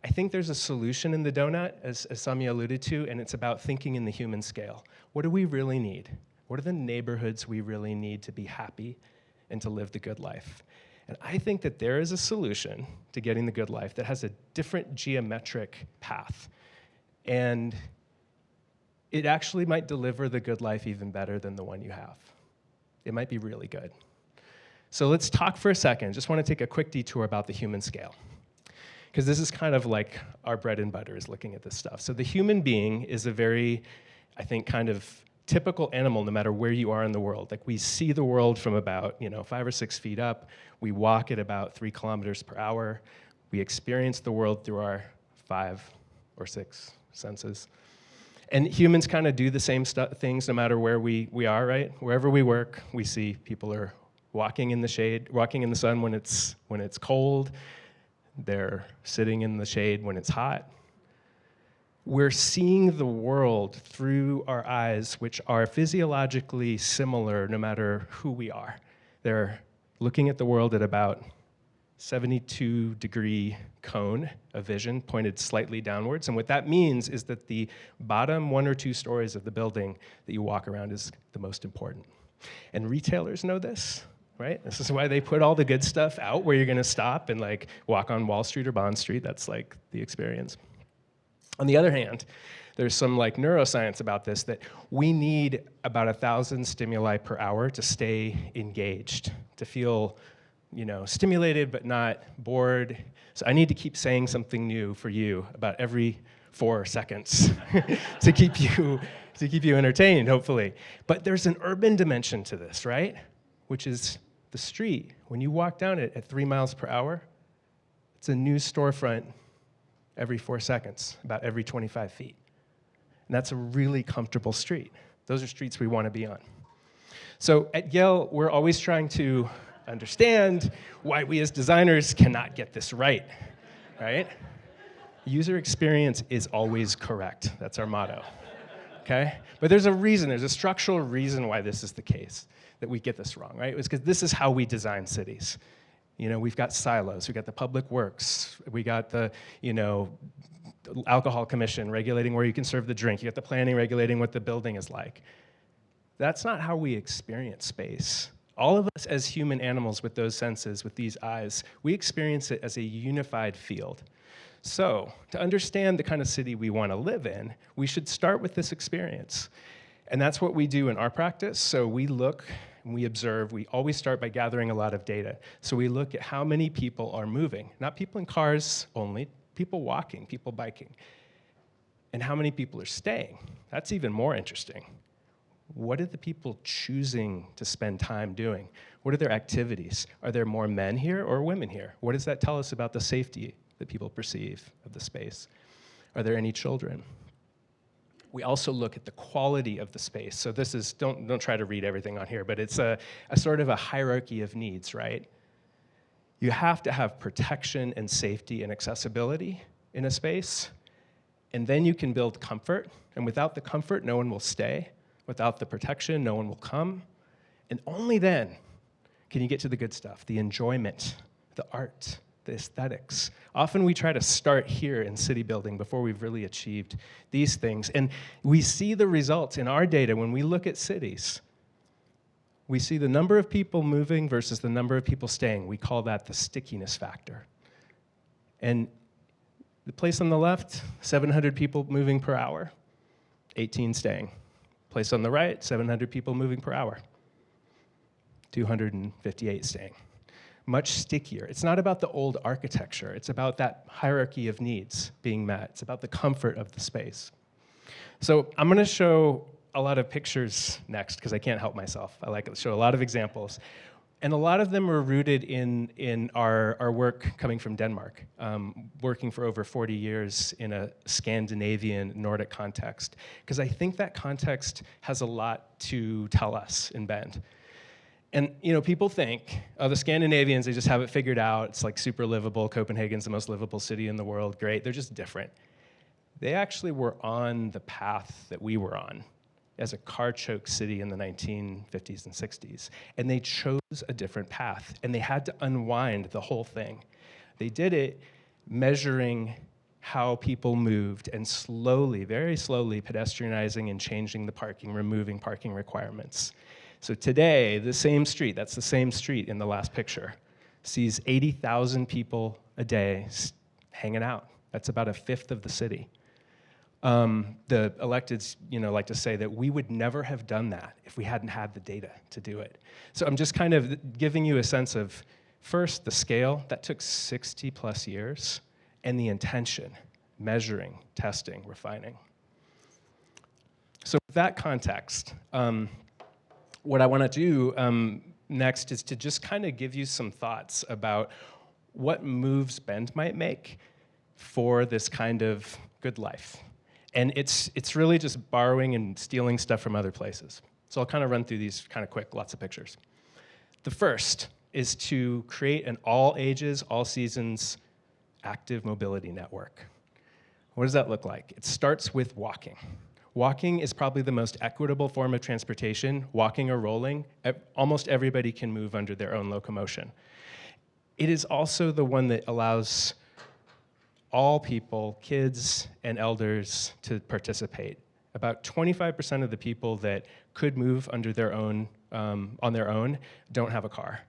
I think there's a solution in the donut, as Saumya alluded to, and it's about thinking in the human scale. What do we really need? What are the neighborhoods we really need to be happy and to live the good life? And I think that there is a solution to getting the good life that has a different geometric path. And it actually might deliver the good life even better than the one you have. It might be really good. So let's talk for a second. Just want to take a quick detour about the human scale, because this is kind of like our bread and butter is looking at this stuff. So the human being is a very, I think, kind of typical animal no matter where you are in the world. Like, we see the world from about 5 or 6 feet up. We walk at about 3 kilometers per hour. We experience the world through our 5 or 6 senses. And humans kind of do the same things no matter where we are, right? Wherever we work, we see people are walking in the shade, walking in the sun when it's cold. They're sitting in the shade when it's hot. We're seeing the world through our eyes, which are physiologically similar no matter who we are. They're looking at the world at about 72-degree cone of vision pointed slightly downwards. And what that means is that the bottom 1 or 2 stories of the building that you walk around is the most important. And retailers know this, right? This is why they put all the good stuff out where you're going to stop and like walk on Wall Street or Bond Street. That's like the experience. On the other hand, there's some like neuroscience about this, that we need about 1,000 stimuli per hour to stay engaged, to feel stimulated but not bored. So I need to keep saying something new for you about every 4 seconds to keep you entertained, hopefully. But there's an urban dimension to this, right? Which is the street. When you walk down it at 3 miles per hour, it's a new storefront every 4 seconds, about every 25 feet. And that's a really comfortable street. Those are streets we want to be on. So at Gehl, we're always trying to understand why we as designers cannot get this right? User experience is always correct. That's our motto, okay? But there's a structural reason why this is the case, that we get this wrong, right? It's because this is how we design cities. We've got silos. We've got the public works. We got the, alcohol commission regulating where you can serve the drink. You got the planning regulating what the building is like. That's not how we experience space. All of us as human animals with those senses, with these eyes, we experience it as a unified field. So to understand the kind of city we want to live in, we should start with this experience. And that's what we do in our practice. So we look and we observe. We always start by gathering a lot of data. So we look at how many people are moving, not people in cars only, people walking, people biking, and how many people are staying. That's even more interesting. What are the people choosing to spend time doing? What are their activities? Are there more men here or women here? What does that tell us about the safety that people perceive of the space? Are there any children? We also look at the quality of the space. So this is, don't try to read everything on here, but it's a sort of a hierarchy of needs, right? You have to have protection and safety and accessibility in a space, and then you can build comfort. And without the comfort, no one will stay. Without the protection, no one will come. And only then can you get to the good stuff, the enjoyment, the art, the aesthetics. Often we try to start here in city building before we've really achieved these things. And we see the results in our data when we look at cities. We see the number of people moving versus the number of people staying. We call that the stickiness factor. And the place on the left, 700 people moving per hour, 18 staying. Place on the right, 700 people moving per hour, 258 staying. Much stickier. It's not about the old architecture. It's about that hierarchy of needs being met. It's about the comfort of the space. So I'm going to show a lot of pictures next because I can't help myself. I like to show a lot of examples. And a lot of them are rooted in our work coming from Denmark, working for over 40 years in a Scandinavian Nordic context, because I think that context has a lot to tell us in Bend. And people think, oh, the Scandinavians, they just have it figured out. It's like super livable. Copenhagen's the most livable city in the world. Great. They're just different. They actually were on the path that we were on as a car-choked city in the 1950s and 60s. And they chose a different path, and they had to unwind the whole thing. They did it measuring how people moved and slowly, very slowly, pedestrianizing and changing the parking, removing parking requirements. So today, the same street, that's the same street in the last picture, sees 80,000 people a day hanging out. That's about a fifth of the city. The electeds, like to say that we would never have done that if we hadn't had the data to do it. So I'm just kind of giving you a sense of, first, the scale. That took 60 plus years, and the intention, measuring, testing, refining. So with that context, what I want to do next is to just kind of give you some thoughts about what moves Bend might make for this kind of good life. And it's really just borrowing and stealing stuff from other places. So I'll kind of run through these kind of quick, lots of pictures. The first is to create an all ages, all seasons active mobility network. What does that look like? It starts with walking. Walking is probably the most equitable form of transportation. Walking or rolling, almost everybody can move under their own locomotion. It is also the one that allows all people, kids and elders, to participate. About 25% of the people that could move under their own, on their own don't have a car.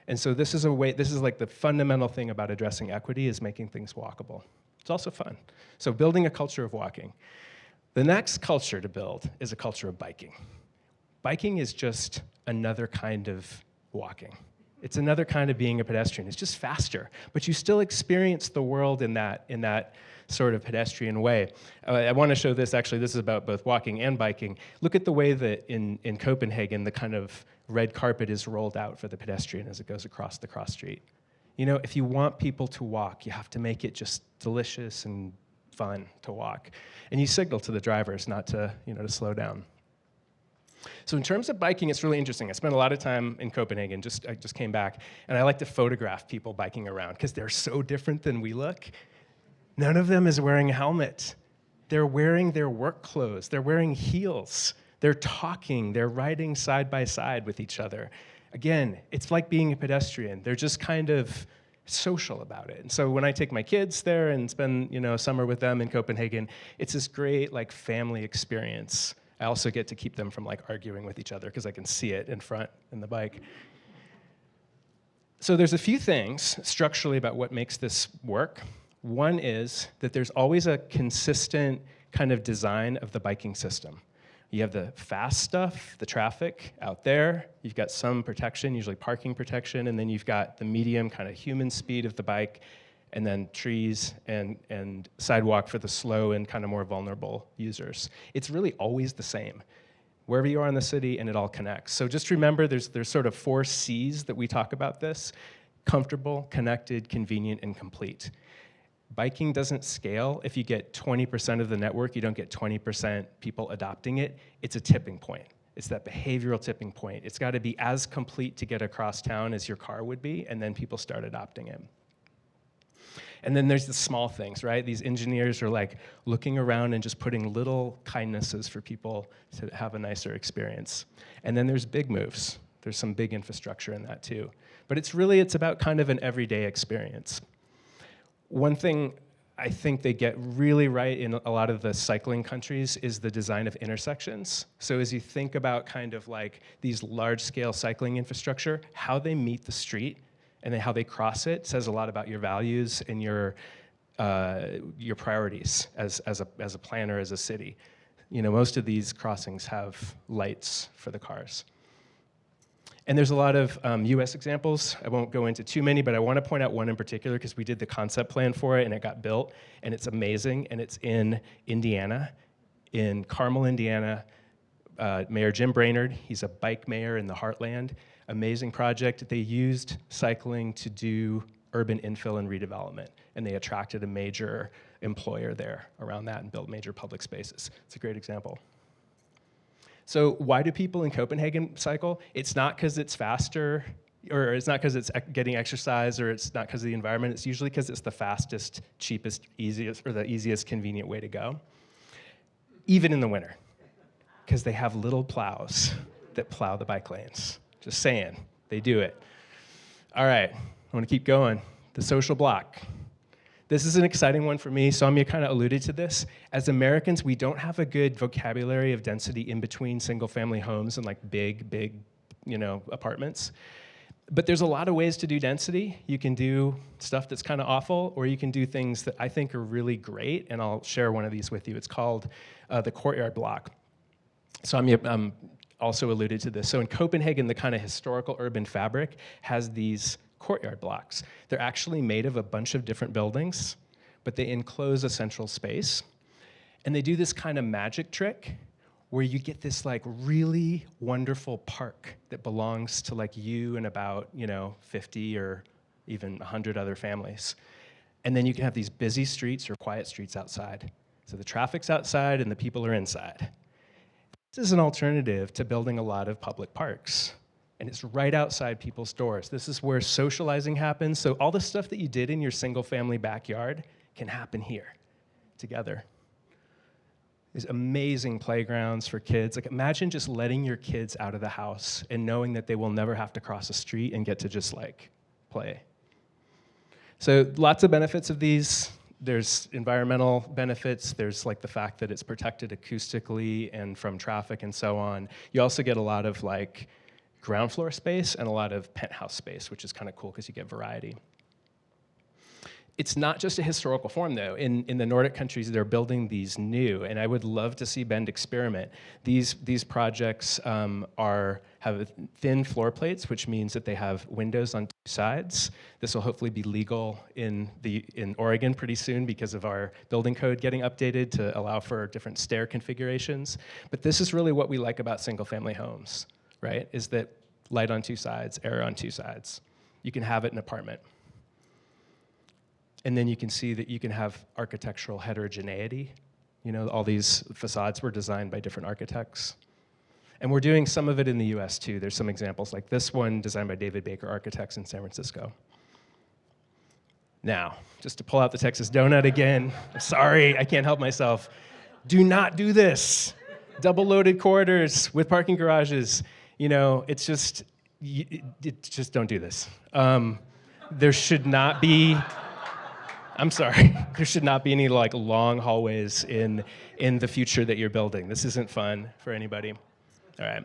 And so this is like the fundamental thing about addressing equity, is making things walkable. It's also fun. So building a culture of walking. The next culture to build is a culture of biking. Biking is just another kind of walking. It's another kind of being a pedestrian. It's just faster, but you still experience the world in that sort of pedestrian way. I want to show this, actually, this is about both walking and biking. Look at the way that in Copenhagen, the kind of red carpet is rolled out for the pedestrian as it goes across the cross street. If you want people to walk, you have to make it just delicious and fun to walk. And you signal to the drivers not to, to slow down. So in terms of biking, it's really interesting. I spent a lot of time in Copenhagen, I just came back, and I like to photograph people biking around because they're so different than we look. None of them is wearing a helmet. They're wearing their work clothes. They're wearing heels. They're talking. They're riding side by side with each other. Again, it's like being a pedestrian. They're just kind of social about it. And so when I take my kids there and spend, summer with them in Copenhagen, it's this great family experience. I also get to keep them from arguing with each other because I can see it in front in the bike. So there's a few things structurally about what makes this work. One is that there's always a consistent kind of design of the biking system. You have the fast stuff, the traffic out there. You've got some protection, usually parking protection, and then you've got the medium kind of human speed of the bike, and then trees and sidewalk for the slow and kind of more vulnerable users. It's really always the same, wherever you are in the city, and it all connects. So just remember, there's sort of 4 C's that we talk about this: comfortable, connected, convenient, and complete. Biking doesn't scale. If you get 20% of the network, you don't get 20% people adopting it. It's a tipping point. It's that behavioral tipping point. It's got to be as complete to get across town as your car would be, and then people start adopting it. And then there's the small things, right? These engineers are looking around and just putting little kindnesses for people to have a nicer experience. And then there's big moves. There's some big infrastructure in that too. But it's about kind of an everyday experience. One thing I think they get really right in a lot of the cycling countries is the design of intersections. So as you think about kind of these large-scale cycling infrastructure, how they meet the street and then how they cross it says a lot about your values and your priorities as a planner, as a city. Most of these crossings have lights for the cars. And there's a lot of US examples. I won't go into too many, but I want to point out one in particular because we did the concept plan for it and it got built, and it's amazing, and it's in Indiana, in Carmel, Indiana. Mayor Jim Brainerd, he's a bike mayor in the heartland. Amazing project. They used cycling to do urban infill and redevelopment, and they attracted a major employer there around that and built major public spaces. It's a great example. So why do people in Copenhagen cycle? It's not because it's faster, or it's not because it's getting exercise, or it's not because of the environment. It's usually because it's the fastest, cheapest, easiest, or the easiest convenient way to go, even in the winter, because they have little plows that plow the bike lanes. Just saying, they do it. All right, I want to keep going. The social block. This is an exciting one for me. Saumya kind of alluded to this. As Americans, we don't have a good vocabulary of density in between single-family homes and like big, apartments. But there's a lot of ways to do density. You can do stuff that's kind of awful, or you can do things that I think are really great, and I'll share one of these with you. It's called the courtyard block. Saumya also alluded to this. So in Copenhagen, the kind of historical urban fabric has these courtyard blocks. They're actually made of a bunch of different buildings, but they enclose a central space. And they do this kind of magic trick where you get this like really wonderful park that belongs to like you and about 50 or even 100 other families. And then you can have these busy streets or quiet streets outside. So the traffic's outside and the people are inside. This is an alternative to building a lot of public parks. And it's right outside people's doors. This is where socializing happens. So all the stuff that you did in your single family backyard can happen here together. These amazing playgrounds for kids. Like imagine just letting your kids out of the house and knowing that they will never have to cross a street and get to just like play. So lots of benefits of these. There's environmental benefits. There's like the fact that it's protected acoustically and from traffic and so on. You also get a lot of like ground floor space and a lot of penthouse space, which is kind of cool because you get variety. It's not just a historical form, though. In the Nordic countries, they're building these new, and I would love to see Bend experiment. These projects have thin floor plates, which means that they have windows on two sides. This will hopefully be legal in Oregon pretty soon because of our building code getting updated to allow for different stair configurations. But this is really what we like about single-family homes, right? Is that light on two sides, air on two sides. You can have it in an apartment. And then you can see that you can have architectural heterogeneity. All these facades were designed by different architects. And we're doing some of it in the US too. There's some examples like this one designed by David Baker Architects in San Francisco. Now, just to pull out the Texas donut again, I'm sorry, I can't help myself. Do not do this. Double loaded corridors with parking garages. It's just don't do this. There should not be, I'm sorry, there should not be any like long hallways in the future that you're building. This isn't fun for anybody. All right.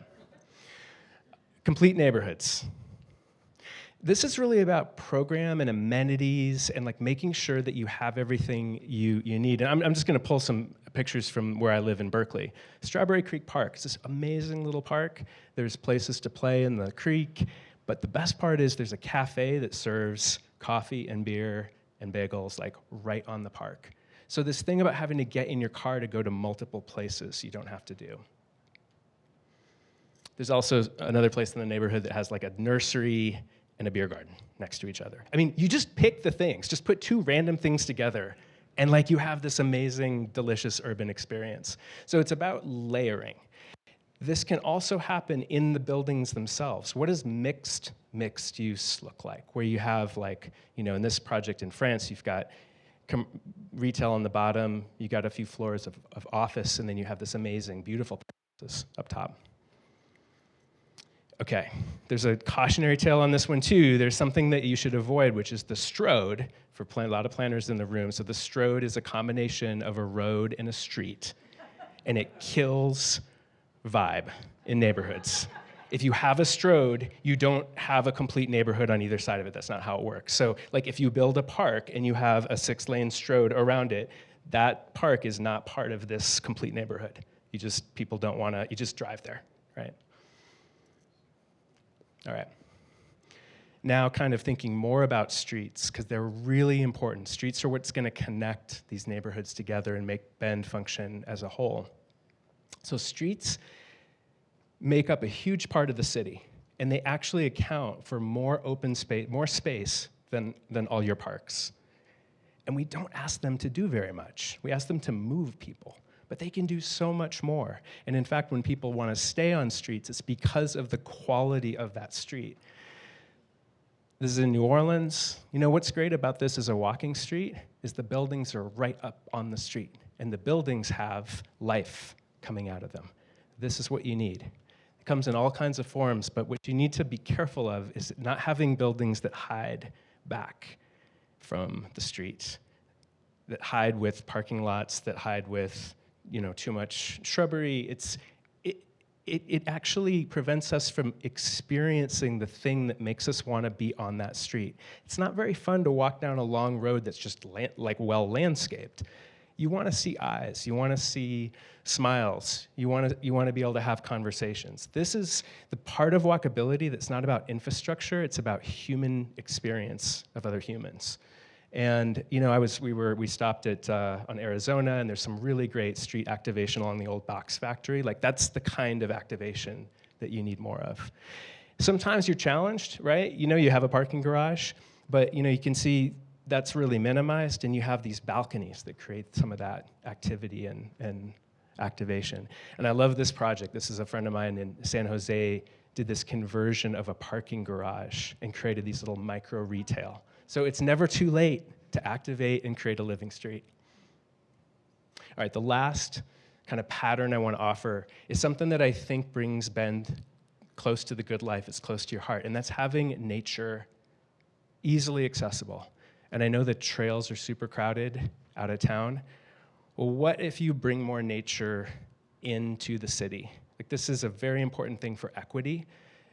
Complete neighborhoods. This is really about program and amenities and like making sure that you have everything you need. And I'm just gonna pull some pictures from where I live in Berkeley. Strawberry Creek Park, it's this amazing little park. There's places to play in the creek, but the best part is there's a cafe that serves coffee and beer and bagels like right on the park. So this thing about having to get in your car to go to multiple places you don't have to do. There's also another place in the neighborhood that has like a nursery and a beer garden next to each other. I mean, you just pick the things, just put two random things together, and like you have this amazing, delicious urban experience. So it's about layering. This can also happen in the buildings themselves. What does mixed use look like? Where you have like, in this project in France, you've got retail on the bottom, you got a few floors of office, and then you have this amazing, beautiful places up top. Okay, there's a cautionary tale on this one too. There's something that you should avoid, which is the strode, for a lot of planners in the room. So the strode is a combination of a road and a street, and it kills vibe in neighborhoods. If you have a strode, you don't have a complete neighborhood on either side of it. That's not how it works. So like if you build a park and you have a 6-lane strode around it, that park is not part of this complete neighborhood. You just drive there, right? All right. Now kind of thinking more about streets, because they're really important. Streets are what's going to connect these neighborhoods together and make Bend function as a whole. So streets make up a huge part of the city, and they actually account for more open space, more space than all your parks. And we don't ask them to do very much. We ask them to move people. But they can do so much more. And in fact, when people want to stay on streets, it's because of the quality of that street. This is in New Orleans. What's great about this as a walking street is the buildings are right up on the street, and the buildings have life coming out of them. This is what you need. It comes in all kinds of forms, but what you need to be careful of is not having buildings that hide back from the street. that hide with parking lots, that hide with, too much shrubbery. It actually prevents us from experiencing the thing that makes us want to be on that street. It's not very fun to walk down a long road that's just well landscaped. You want to see eyes. You want to see smiles. You want to be able to have conversations. This is the part of walkability that's not about infrastructure. It's about human experience of other humans. And we stopped at on Arizona, and there's some really great street activation along the old box factory. Like, that's the kind of activation that you need more of. Sometimes you're challenged, right? You have a parking garage, but you can see that's really minimized, and you have these balconies that create some of that activity and activation. And I love this project. This is a friend of mine in San Jose did this conversion of a parking garage and created these little micro retail. So it's never too late to activate and create a living street. All right, the last kind of pattern I want to offer is something that I think brings Bend close to the good life. It's close to your heart, and that's having nature easily accessible. And I know that trails are super crowded out of town. Well, what if you bring more nature into the city? Like, this is a very important thing for equity.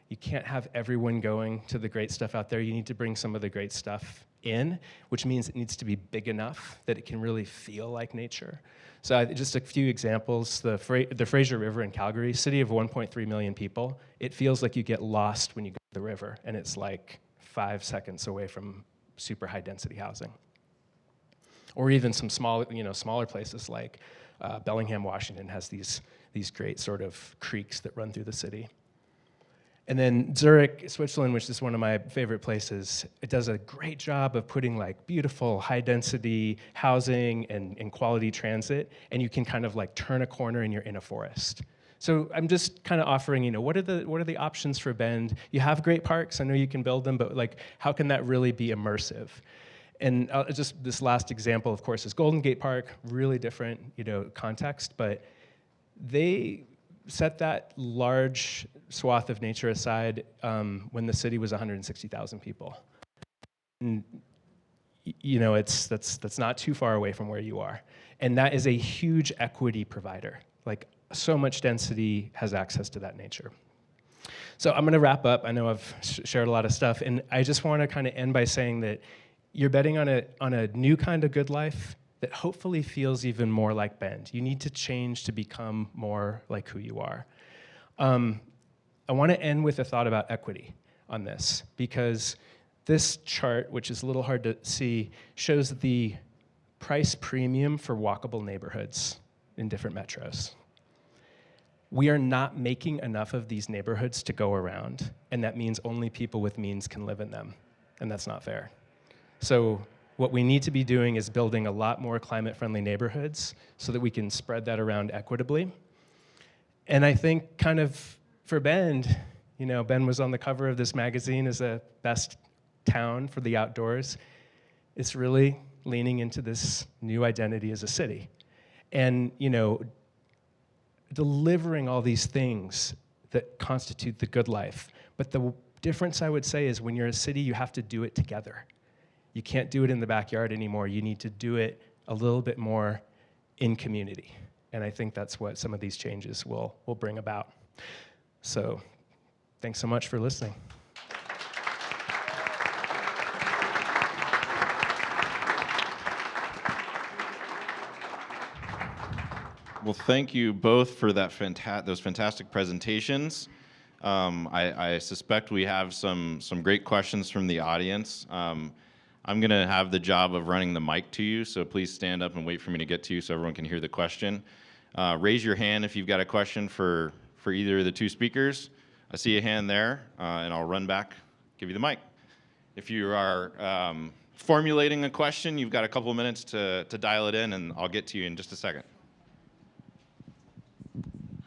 You can't have everyone going to the great stuff out there. You need to bring some of the great stuff in, which means it needs to be big enough that it can really feel like nature. So just a few examples. The Fraser River in Calgary, city of 1.3 million people, it feels like you get lost when you go to the river, and it's like 5 seconds away from super high density housing. Or even some smaller places like Bellingham, Washington has these great sort of creeks that run through the city. And then Zurich, Switzerland, which is one of my favorite places, it does a great job of putting like beautiful high-density housing and quality transit, and you can kind of like turn a corner and you're in a forest. So I'm just kind of offering, what are the options for Bend? You have great parks, I know you can build them, but like, how can that really be immersive? And just this last example, of course, is Golden Gate Park, really different, context, but they set that large swath of nature aside when the city was 160,000 people. And, that's not too far away from where you are. And that is a huge equity provider. Like, so much density has access to that nature. So I'm gonna wrap up. I know I've shared a lot of stuff, and I just wanna kind of end by saying that you're betting on a new kind of good life that hopefully feels even more like Bend. You need to change to become more like who you are. I want to end with a thought about equity on this, because this chart, which is a little hard to see, shows the price premium for walkable neighborhoods in different metros. We are not making enough of these neighborhoods to go around, and that means only people with means can live in them, and that's not fair. So what we need to be doing is building a lot more climate-friendly neighborhoods so that we can spread that around equitably. And I think kind of for Bend, Bend was on the cover of this magazine as a best town for the outdoors. It's really leaning into this new identity as a city. And, delivering all these things that constitute the good life. But the difference, I would say, is when you're a city, you have to do it together. You can't do it in the backyard anymore. You need to do it a little bit more in community. And I think that's what some of these changes will bring about. So thanks so much for listening. Well, thank you both for that those fantastic presentations. I suspect we have some great questions from the audience. I'm going to have the job of running the mic to you, so please stand up and wait for me to get to you so everyone can hear the question. Raise your hand if you've got a question for either of the two speakers. I see a hand there, and I'll run back, give you the mic. If you are formulating a question, you've got a couple of minutes to dial it in, and I'll get to you in just a second.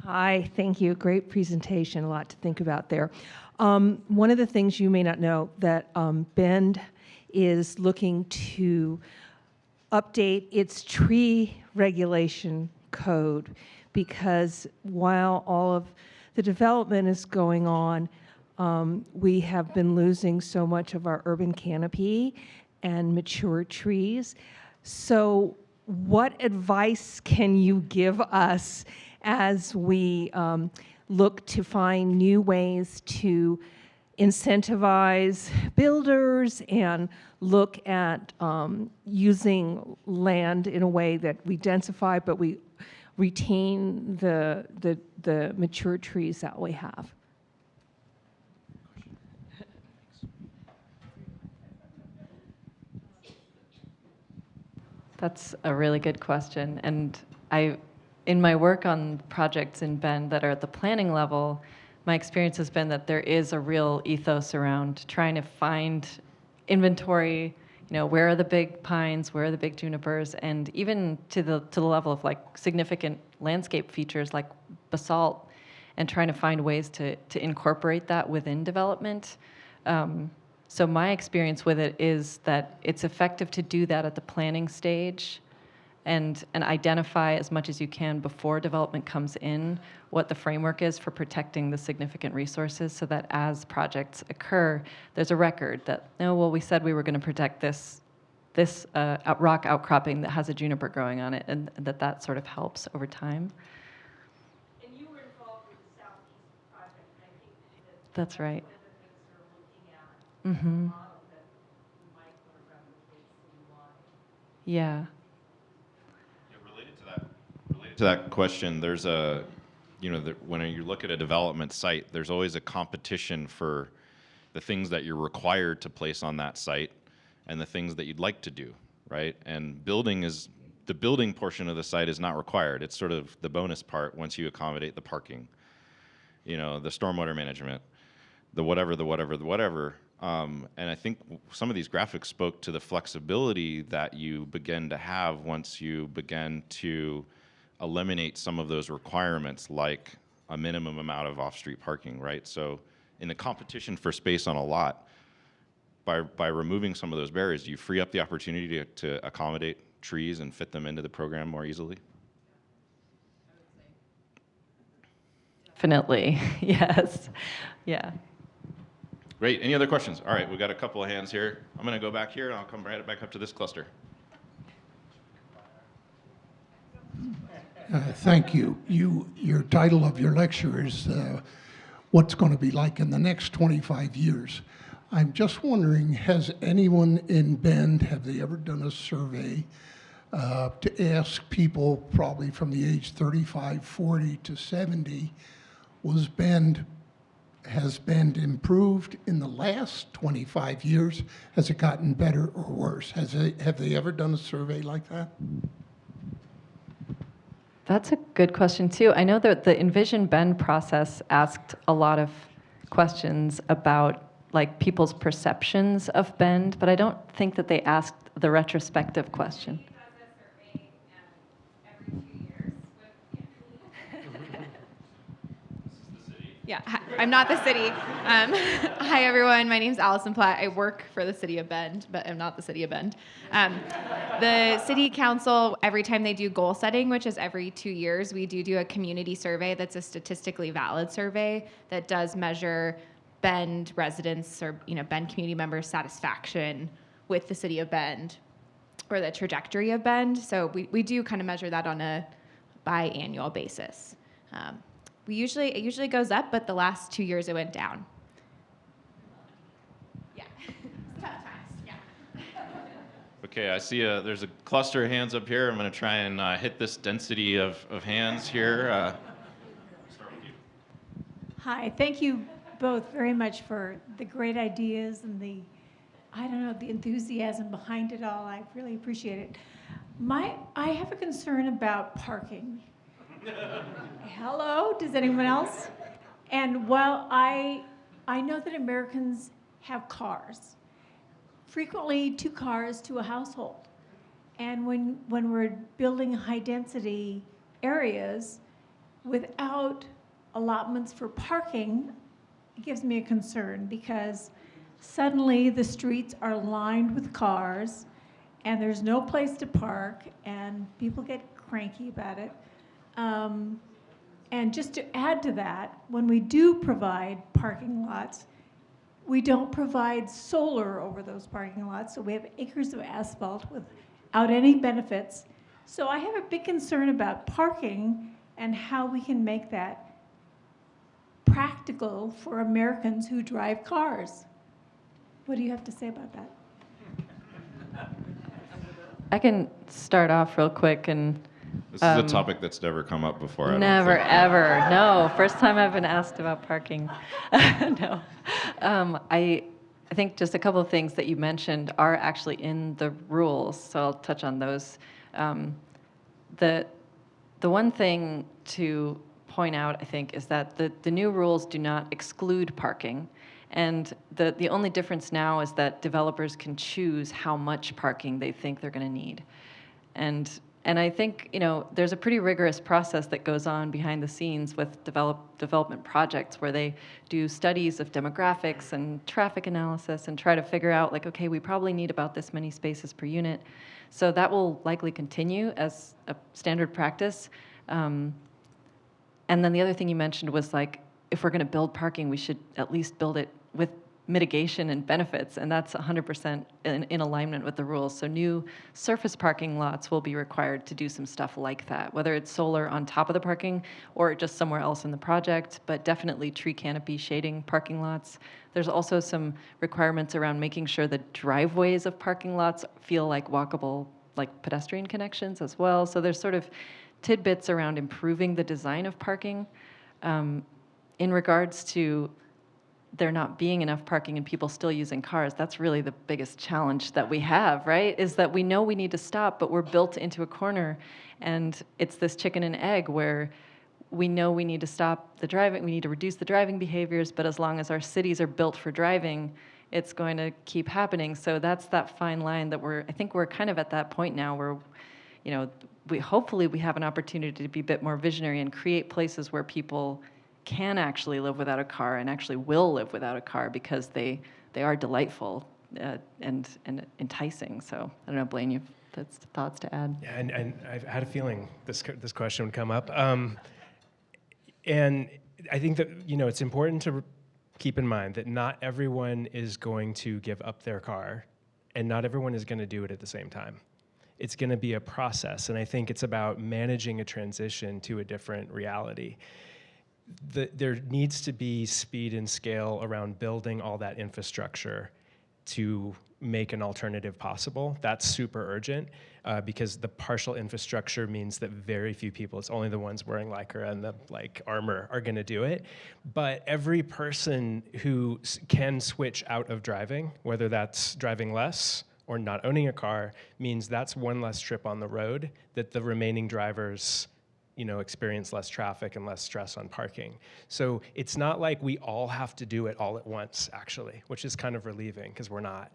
Hi, thank you. Great presentation, a lot to think about there. One of the things you may not know, that Bend is looking to update its tree regulation code, because while all of the development is going on, we have been losing so much of our urban canopy and mature trees. So what advice can you give us as we look to find new ways to incentivize builders and look at using land in a way that we densify, but we retain the mature trees that we have? That's a really good question. And in my work on projects in Bend that are at the planning level, my experience has been that there is a real ethos around trying to find inventory, where are the big pines, where are the big junipers, and even to the level of like significant landscape features like basalt, and trying to find ways to incorporate that within development. So my experience with it is that it's effective to do that at the planning stage and identify as much as you can before development comes in what the framework is for protecting the significant resources, so that as projects occur, there's a record that, we said we were going to protect this rock outcropping that has a juniper growing on it, and that sort of helps over time. And you were involved with the Southeast project, and I think That's right. one of the things they're looking at, Mm-hmm. model that we might want to replicate citywide. Yeah. Related to that question, there's when you look at a development site, there's always a competition for the things that you're required to place on that site and the things that you'd like to do, right? And the building portion of the site is not required. It's sort of the bonus part once you accommodate the parking, the stormwater management, the whatever. And I think some of these graphics spoke to the flexibility that you begin to have once you begin to eliminate some of those requirements, like a minimum amount of off-street parking, right? So in the competition for space on a lot, by removing some of those barriers, you free up the opportunity to accommodate trees and fit them into the program more easily. Definitely. Yes. Yeah. Great. Any other questions? All right, we've got a couple of hands here. I'm going to go back here, and I'll come right back up to this cluster. Thank you. Your title of your lecture is What's Going to Be Like in the Next 25 Years. I'm just wondering, has anyone in Bend, have they ever done a survey to ask people probably from the age 35, 40 to 70, has Bend improved in the last 25 years? Has it gotten better or worse? Have they ever done a survey like that? That's a good question, too. I know that the Envision Bend process asked a lot of questions about like people's perceptions of Bend, but I don't think that they asked the retrospective question. Yeah, hi, I'm not the city. Hi, everyone. My name's Allison Platt. I work for the city of Bend, but I'm not the city of Bend. The city council, every time they do goal setting, which is every 2 years, we do a community survey that's a statistically valid survey that does measure Bend residents or Bend community members' satisfaction with the city of Bend or the trajectory of Bend. So we do kind of measure that on a biannual basis. It usually goes up, but the last 2 years it went down. Yeah, tough times. Yeah. Okay, I see there's a cluster of hands up here. I'm going to try and hit this density of hands here. Start with you. Hi, thank you both very much for the great ideas and the enthusiasm behind it all. I really appreciate it. I have a concern about parking. Hello, does anyone else? And while I know that Americans have cars, frequently 2 cars to a household. And when we're building high-density areas without allotments for parking, it gives me a concern because suddenly the streets are lined with cars and there's no place to park and people get cranky about it. And just to add to that, when we do provide parking lots, we don't provide solar over those parking lots. So we have acres of asphalt with without any benefits. So I have a big concern about parking and how we can make that practical for Americans who drive cars. What do you have to say about that? I can start off real quick and This is a topic that's never come up before. I don't never, think. ever. No, first time I've been asked about parking. No. I think just a couple of things that you mentioned are actually in the rules, so I'll touch on those. The one thing to point out, I think, is that the new rules do not exclude parking. And the only difference now is that developers can choose how much parking they think they're going to need. And I think, there's a pretty rigorous process that goes on behind the scenes with development projects where they do studies of demographics and traffic analysis and try to figure out, like, okay, we probably need about this many spaces per unit. So that will likely continue as a standard practice. And then the other thing you mentioned was, like, if we're going to build parking, we should at least build it with mitigation and benefits, and that's 100% in alignment with the rules. So new surface parking lots will be required to do some stuff like that, whether it's solar on top of the parking or just somewhere else in the project, but definitely tree canopy shading parking lots. There's also some requirements around making sure the driveways of parking lots feel like walkable, like pedestrian connections as well. So there's sort of tidbits around improving the design of parking. In regards to there not being enough parking and people still using cars, that's really the biggest challenge that we have, right? Is that we know we need to stop, but we're built into a corner, and it's this chicken and egg where we know we need to stop the driving, we need to reduce the driving behaviors, but as long as our cities are built for driving, it's going to keep happening. So that's that fine line that I think we're kind of at that point now where, hopefully we have an opportunity to be a bit more visionary and create places where people can actually live without a car and actually will live without a car because they are delightful and enticing. So I don't know, Blaine, you have thoughts to add? Yeah, and I've had a feeling this question would come up. And I think that, it's important to keep in mind that not everyone is going to give up their car, and not everyone is going to do it at the same time. It's going to be a process, and I think it's about managing a transition to a different reality. There needs to be speed and scale around building all that infrastructure to make an alternative possible. That's super urgent because the partial infrastructure means that very few people, it's only the ones wearing Lycra and the armor are gonna do it. But every person who can switch out of driving, whether that's driving less or not owning a car, means that's one less trip on the road that the remaining drivers experience less traffic and less stress on parking. So it's not like we all have to do it all at once, actually, which is kind of relieving because we're not.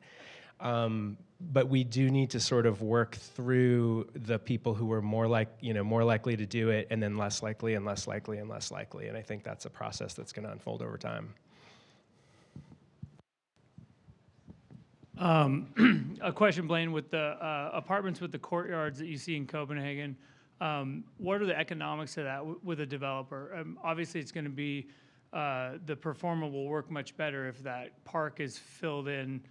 But we do need to sort of work through the people who are more likely to do it, and then less likely and less likely and less likely. And I think that's a process that's going to unfold over time. A question, Blaine, with the apartments with the courtyards that you see in Copenhagen. What are the economics of that with a developer? Obviously, it's going to be the performer will work much better if that park is filled in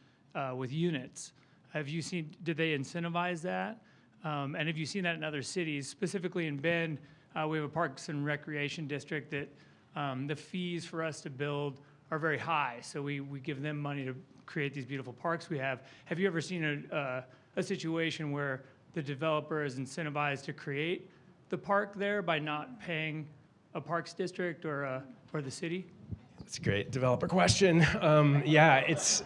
with units. Have you seen? Did they incentivize that? And have you seen that in other cities, specifically in Bend? We have a Parks and Recreation District that the fees for us to build are very high, so we give them money to create these beautiful parks we have. Have you ever seen a situation where the developer is incentivized to create the park there by not paying a parks district or the city? That's a great developer question. Yeah, it's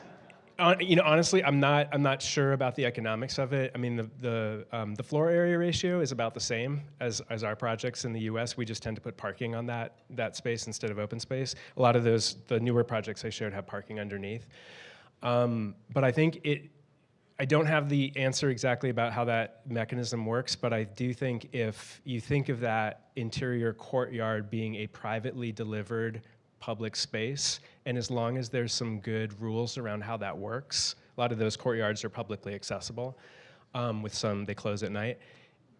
honestly, I'm not sure about the economics of it. I mean, the floor area ratio is about the same as our projects in the U.S. We just tend to put parking on that space instead of open space. A lot of the newer projects I showed have parking underneath. But I think I don't have the answer exactly about how that mechanism works, but I do think if you think of that interior courtyard being a privately delivered public space, and as long as there's some good rules around how that works, a lot of those courtyards are publicly accessible, with some they close at night,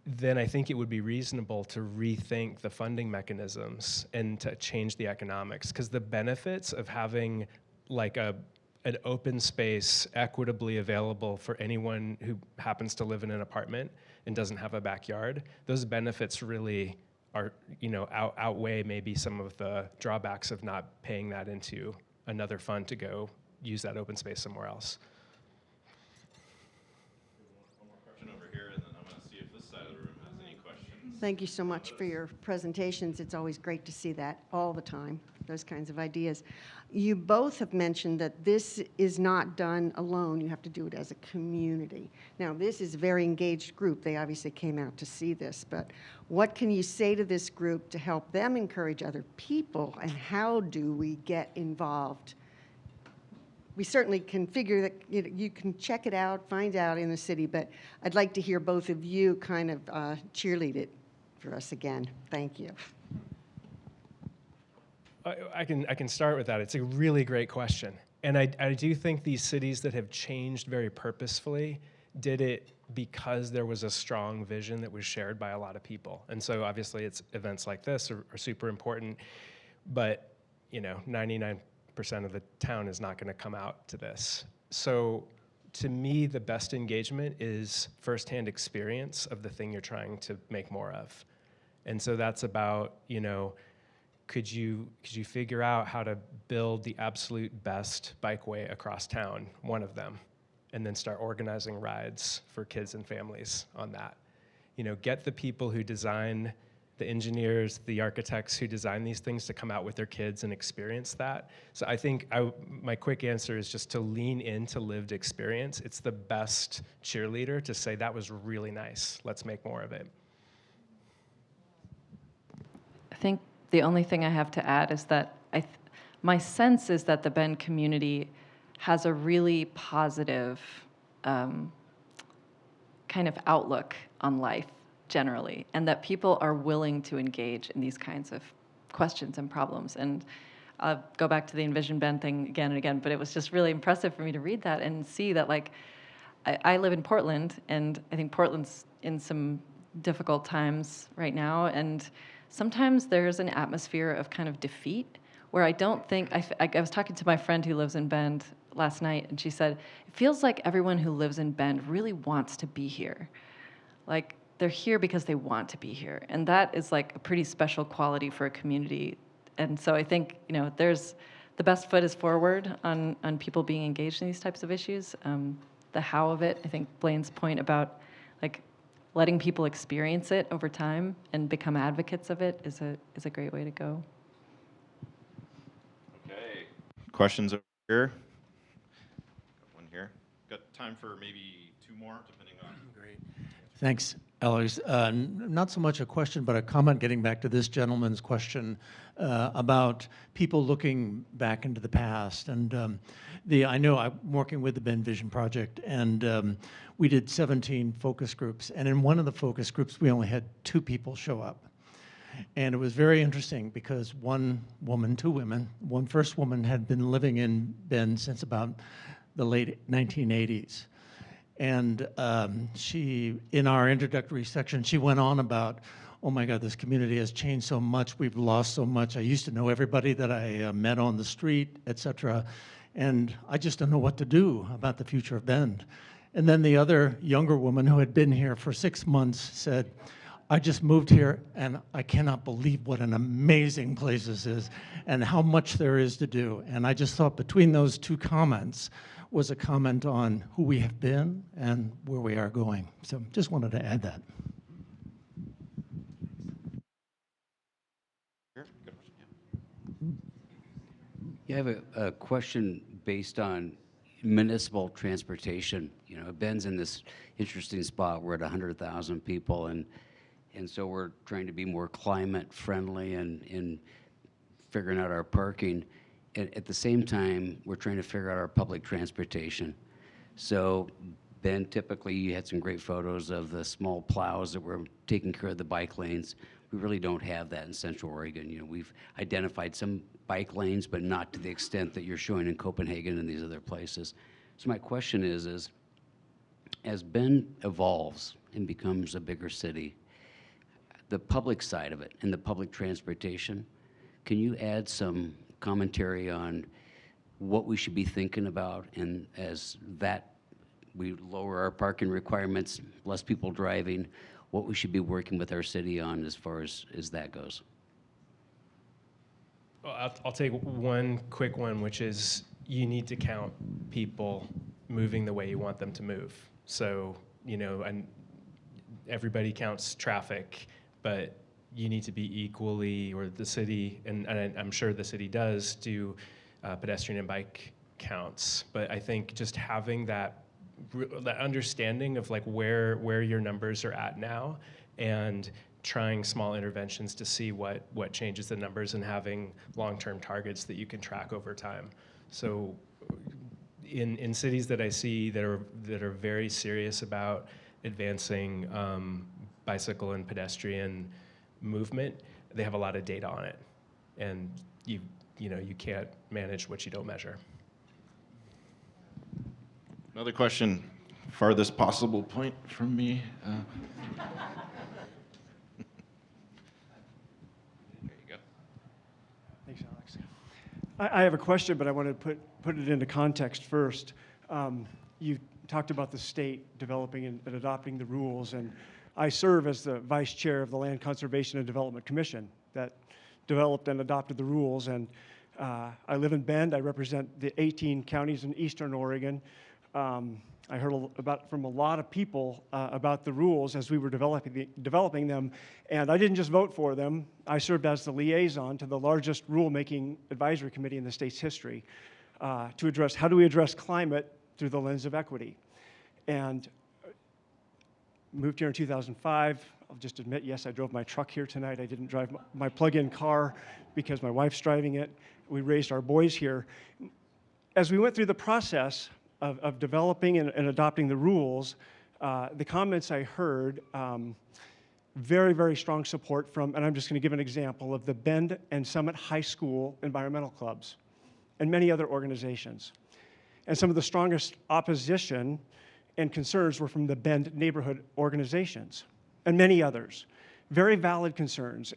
then I think it would be reasonable to rethink the funding mechanisms and to change the economics, because the benefits of having like an open space equitably available for anyone who happens to live in an apartment and doesn't have a backyard, those benefits really are, outweigh maybe some of the drawbacks of not paying that into another fund to go use that open space somewhere else. One more question over here, and then I'm going to see if this side of the room has any questions. Thank you so much for your presentations. It's always great to see that all the time, those kinds of ideas. You both have mentioned that this is not done alone. You have to do it as a community. Now, this is a very engaged group. They obviously came out to see this, but what can you say to this group to help them encourage other people, and how do we get involved? We certainly can figure that you can check it out, find out in the city, but I'd like to hear both of you kind of cheerlead it for us again. Thank you. I can start with that. It's a really great question. And I do think these cities that have changed very purposefully did it because there was a strong vision that was shared by a lot of people. And so obviously it's events like this are super important, but 99% of the town is not going to come out to this. So to me, the best engagement is firsthand experience of the thing you're trying to make more of. And so that's about, could you figure out how to build the absolute best bikeway across town, one of them, and then start organizing rides for kids and families on that. Get the people who design, the engineers, the architects who design these things to come out with their kids and experience that. So I think my quick answer is just to lean into lived experience. It's the best cheerleader to say, that was really nice, let's make more of it. I think the only thing I have to add is that my sense is that the Bend community has a really positive kind of outlook on life generally, and that people are willing to engage in these kinds of questions and problems. And I'll go back to the Envision Bend thing again and again, but it was just really impressive for me to read that and see that, I live in Portland, and I think Portland's in some difficult times right now, and sometimes there's an atmosphere of kind of defeat where I don't think, I was talking to my friend who lives in Bend last night, and she said, it feels like everyone who lives in Bend really wants to be here. They're here because they want to be here. And that is a pretty special quality for a community. And so I think, there's the best foot is forward on people being engaged in these types of issues. The how of it, I think Blaine's point about letting people experience it over time and become advocates of it is a great way to go. Okay. Questions over here? Got one here. Got time for maybe two more, depending on. Great. Thanks, Ellers. Not so much a question, but a comment getting back to this gentleman's question about people looking back into the past. And I know I'm working with the Bend Vision Project, and we did 17 focus groups. And in one of the focus groups, we only had 2 people show up. And it was very interesting because two women, one first woman had been living in Bend since about the late 1980s. And she, in our introductory section, she went on about, oh my God, this community has changed so much. We've lost so much. I used to know everybody that I met on the street, et cetera. And I just don't know what to do about the future of Bend. And then the other younger woman who had been here for 6 months said, I just moved here and I cannot believe what an amazing place this is and how much there is to do. And I just thought between those 2 comments was a comment on who we have been and where we are going. So just wanted to add that. Yeah, I have a question based on municipal transportation. Ben's in this interesting spot. We're at 100,000 people, and so we're trying to be more climate friendly and in figuring out our parking. At the same time, we're trying to figure out our public transportation. So Ben, typically you had some great photos of the small plows that were taking care of the bike lanes. We really don't have that in Central Oregon. We've identified some bike lanes, but not to the extent that you're showing in Copenhagen and these other places. So my question is as Bend evolves and becomes a bigger city, the public side of it and the public transportation, can you add some commentary on what we should be thinking about, and as that we lower our parking requirements, less people driving, what we should be working with our city on as far as that goes. Well, I'll take one quick one, which is you need to count people moving the way you want them to move. So, and everybody counts traffic, but you need to be equally, or the city, and I'm sure the city does, do pedestrian and bike counts. But I think just having that understanding of like where your numbers are at now, and trying small interventions to see what changes the numbers, and having long-term targets that you can track over time. So in cities that I see that are very serious about advancing bicycle and pedestrian movement, they have a lot of data on it, and you can't manage what you don't measure. Another question, farthest possible point from me. There you go. Thanks, Alex. I have a question, but I want to put it into context first. You talked about the state developing and adopting the rules, and I serve as the vice chair of the Land Conservation and Development Commission that developed and adopted the rules. And I live in Bend. I represent the 18 counties in eastern Oregon. I heard from a lot of people about the rules as we were developing them, and I didn't just vote for them. I served as the liaison to the largest rulemaking advisory committee in the state's history to address how do we address climate through the lens of equity. And moved here in 2005. I'll just admit, yes, I drove my truck here tonight. I didn't drive my plug-in car because my wife's driving it. We raised our boys here. As we went through the process of developing and adopting the rules, the comments I heard, very, very strong support from, and I'm just going to give an example of the Bend and Summit High School environmental clubs and many other organizations. And some of the strongest opposition and concerns were from the Bend neighborhood organizations and many others. Very valid concerns.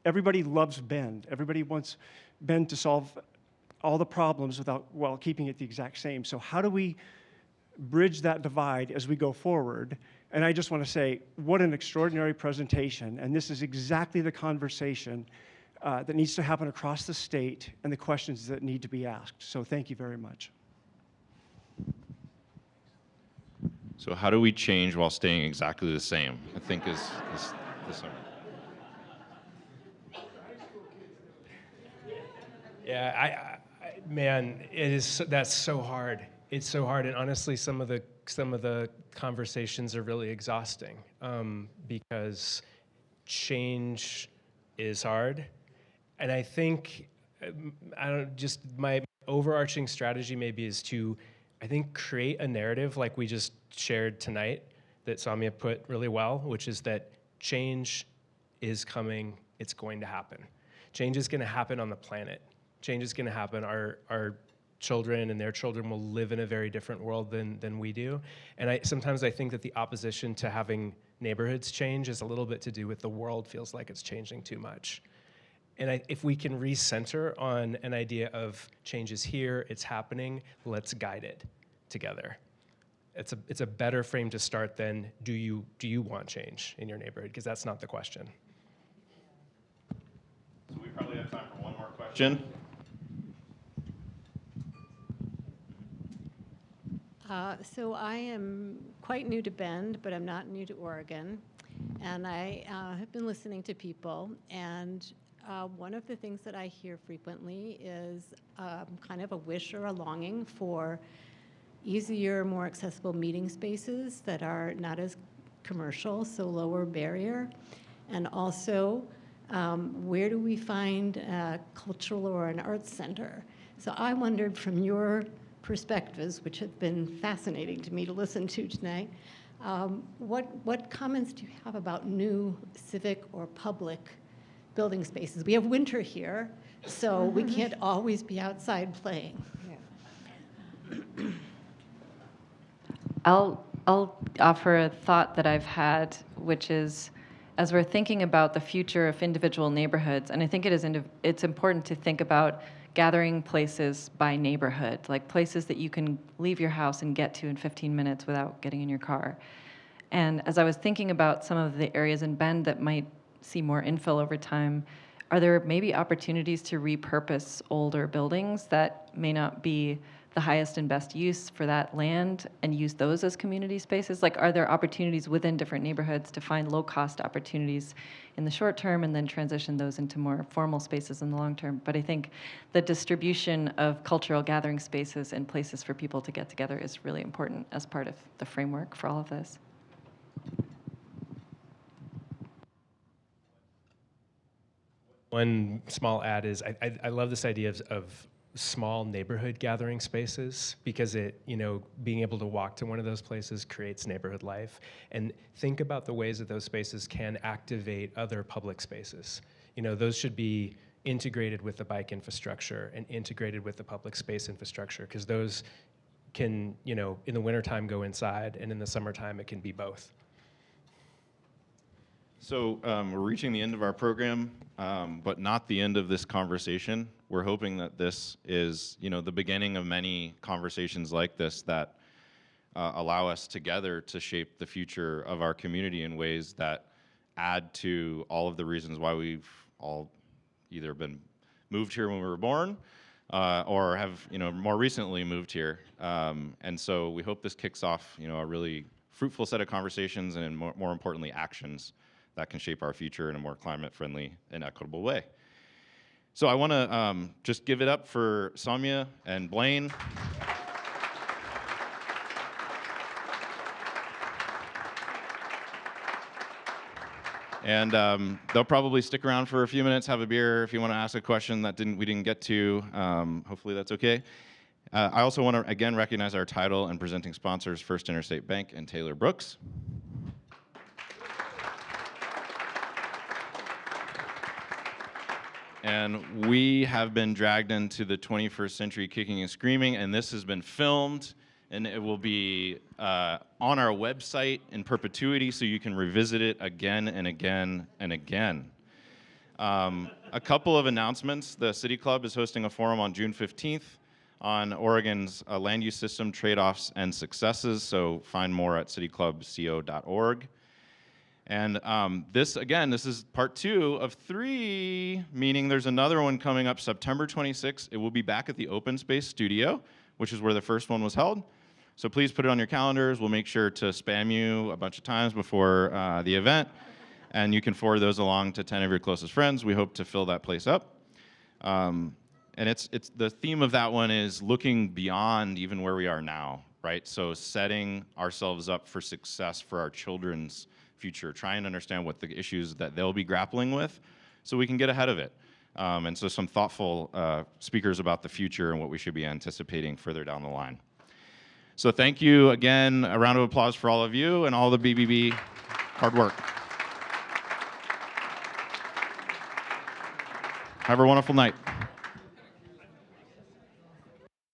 Everybody loves Bend. Everybody wants Bend to solve all the problems while keeping it the exact same. So how do we bridge that divide as we go forward? And I just want to say, what an extraordinary presentation. And this is exactly the conversation that needs to happen across the state and the questions that need to be asked. So thank you very much. So how do we change while staying exactly the same, I think is the summary. Yeah, man, that's so hard. It's so hard, and honestly, some of the conversations are really exhausting because change is hard, and I think my overarching strategy maybe is to, I think, create a narrative like we just shared tonight that Saumya put really well, which is that change is coming. It's going to happen. Change is going to happen on the planet. Change is going to happen. Our children and their children will live in a very different world than we do. And sometimes I think that the opposition to having neighborhoods change is a little bit to do with the world feels like it's changing too much. And if we can recenter on an idea of change is here, it's happening, let's guide it together. It's a better frame to start than do you want change in your neighborhood? Because that's not the question. So we probably have time for one more question. So I am quite new to Bend, but I'm not new to Oregon. And I have been listening to people. And one of the things that I hear frequently is kind of a wish or a longing for easier, more accessible meeting spaces that are not as commercial, so lower barrier. And also, where do we find a cultural or an arts center? So I wondered, from your perspectives, which have been fascinating to me to listen to tonight, what comments do you have about new civic or public building spaces? We have winter here, so we can't always be outside playing. I'll offer a thought that I've had, which is, as we're thinking about the future of individual neighborhoods, and I think it's important to think about gathering places by neighborhood, like places that you can leave your house and get to in 15 minutes without getting in your car. And as I was thinking about some of the areas in Bend that might see more infill over time, are there maybe opportunities to repurpose older buildings that may not be the highest and best use for that land and use those as community spaces? Like, are there opportunities within different neighborhoods to find low-cost opportunities in the short term and then transition those into more formal spaces in the long term? But I think the distribution of cultural gathering spaces and places for people to get together is really important as part of the framework for all of this. One small add is I love this idea of small neighborhood gathering spaces, because it, being able to walk to one of those places creates neighborhood life. And think about the ways that those spaces can activate other public spaces. Those should be integrated with the bike infrastructure and integrated with the public space infrastructure, because those can, in the wintertime go inside, and in the summertime it can be both. So we're reaching the end of our program, but not the end of this conversation. We're hoping that this is, the beginning of many conversations like this that allow us together to shape the future of our community in ways that add to all of the reasons why we've all either been moved here when we were born or have, more recently moved here. And so we hope this kicks off, a really fruitful set of conversations and, more importantly, actions that can shape our future in a more climate-friendly and equitable way. So I want to just give it up for Saumya and Blaine. And they'll probably stick around for a few minutes, have a beer if you want to ask a question that we didn't get to. Hopefully that's okay. I also want to, again, recognize our title and presenting sponsors, First Interstate Bank and Taylor Brooks. And we have been dragged into the 21st century kicking and screaming, and this has been filmed, and it will be on our website in perpetuity, so you can revisit it again and again and again. A couple of announcements. The City Club is hosting a forum on June 15th on Oregon's land use system trade-offs and successes, so find more at cityclubco.org. And this is part 2 of 3, meaning there's another one coming up September 26th. It will be back at the Open Space Studio, which is where the first one was held. So please put it on your calendars. We'll make sure to spam you a bunch of times before the event, and you can forward those along to 10 of your closest friends. We hope to fill that place up. And it's the theme of that one is looking beyond even where we are now, right? So setting ourselves up for success for our children's future, try and understand what the issues that they'll be grappling with so we can get ahead of it. And so some thoughtful speakers about the future and what we should be anticipating further down the line. So thank you again. A round of applause for all of you and all the BBB hard work. Have a wonderful night.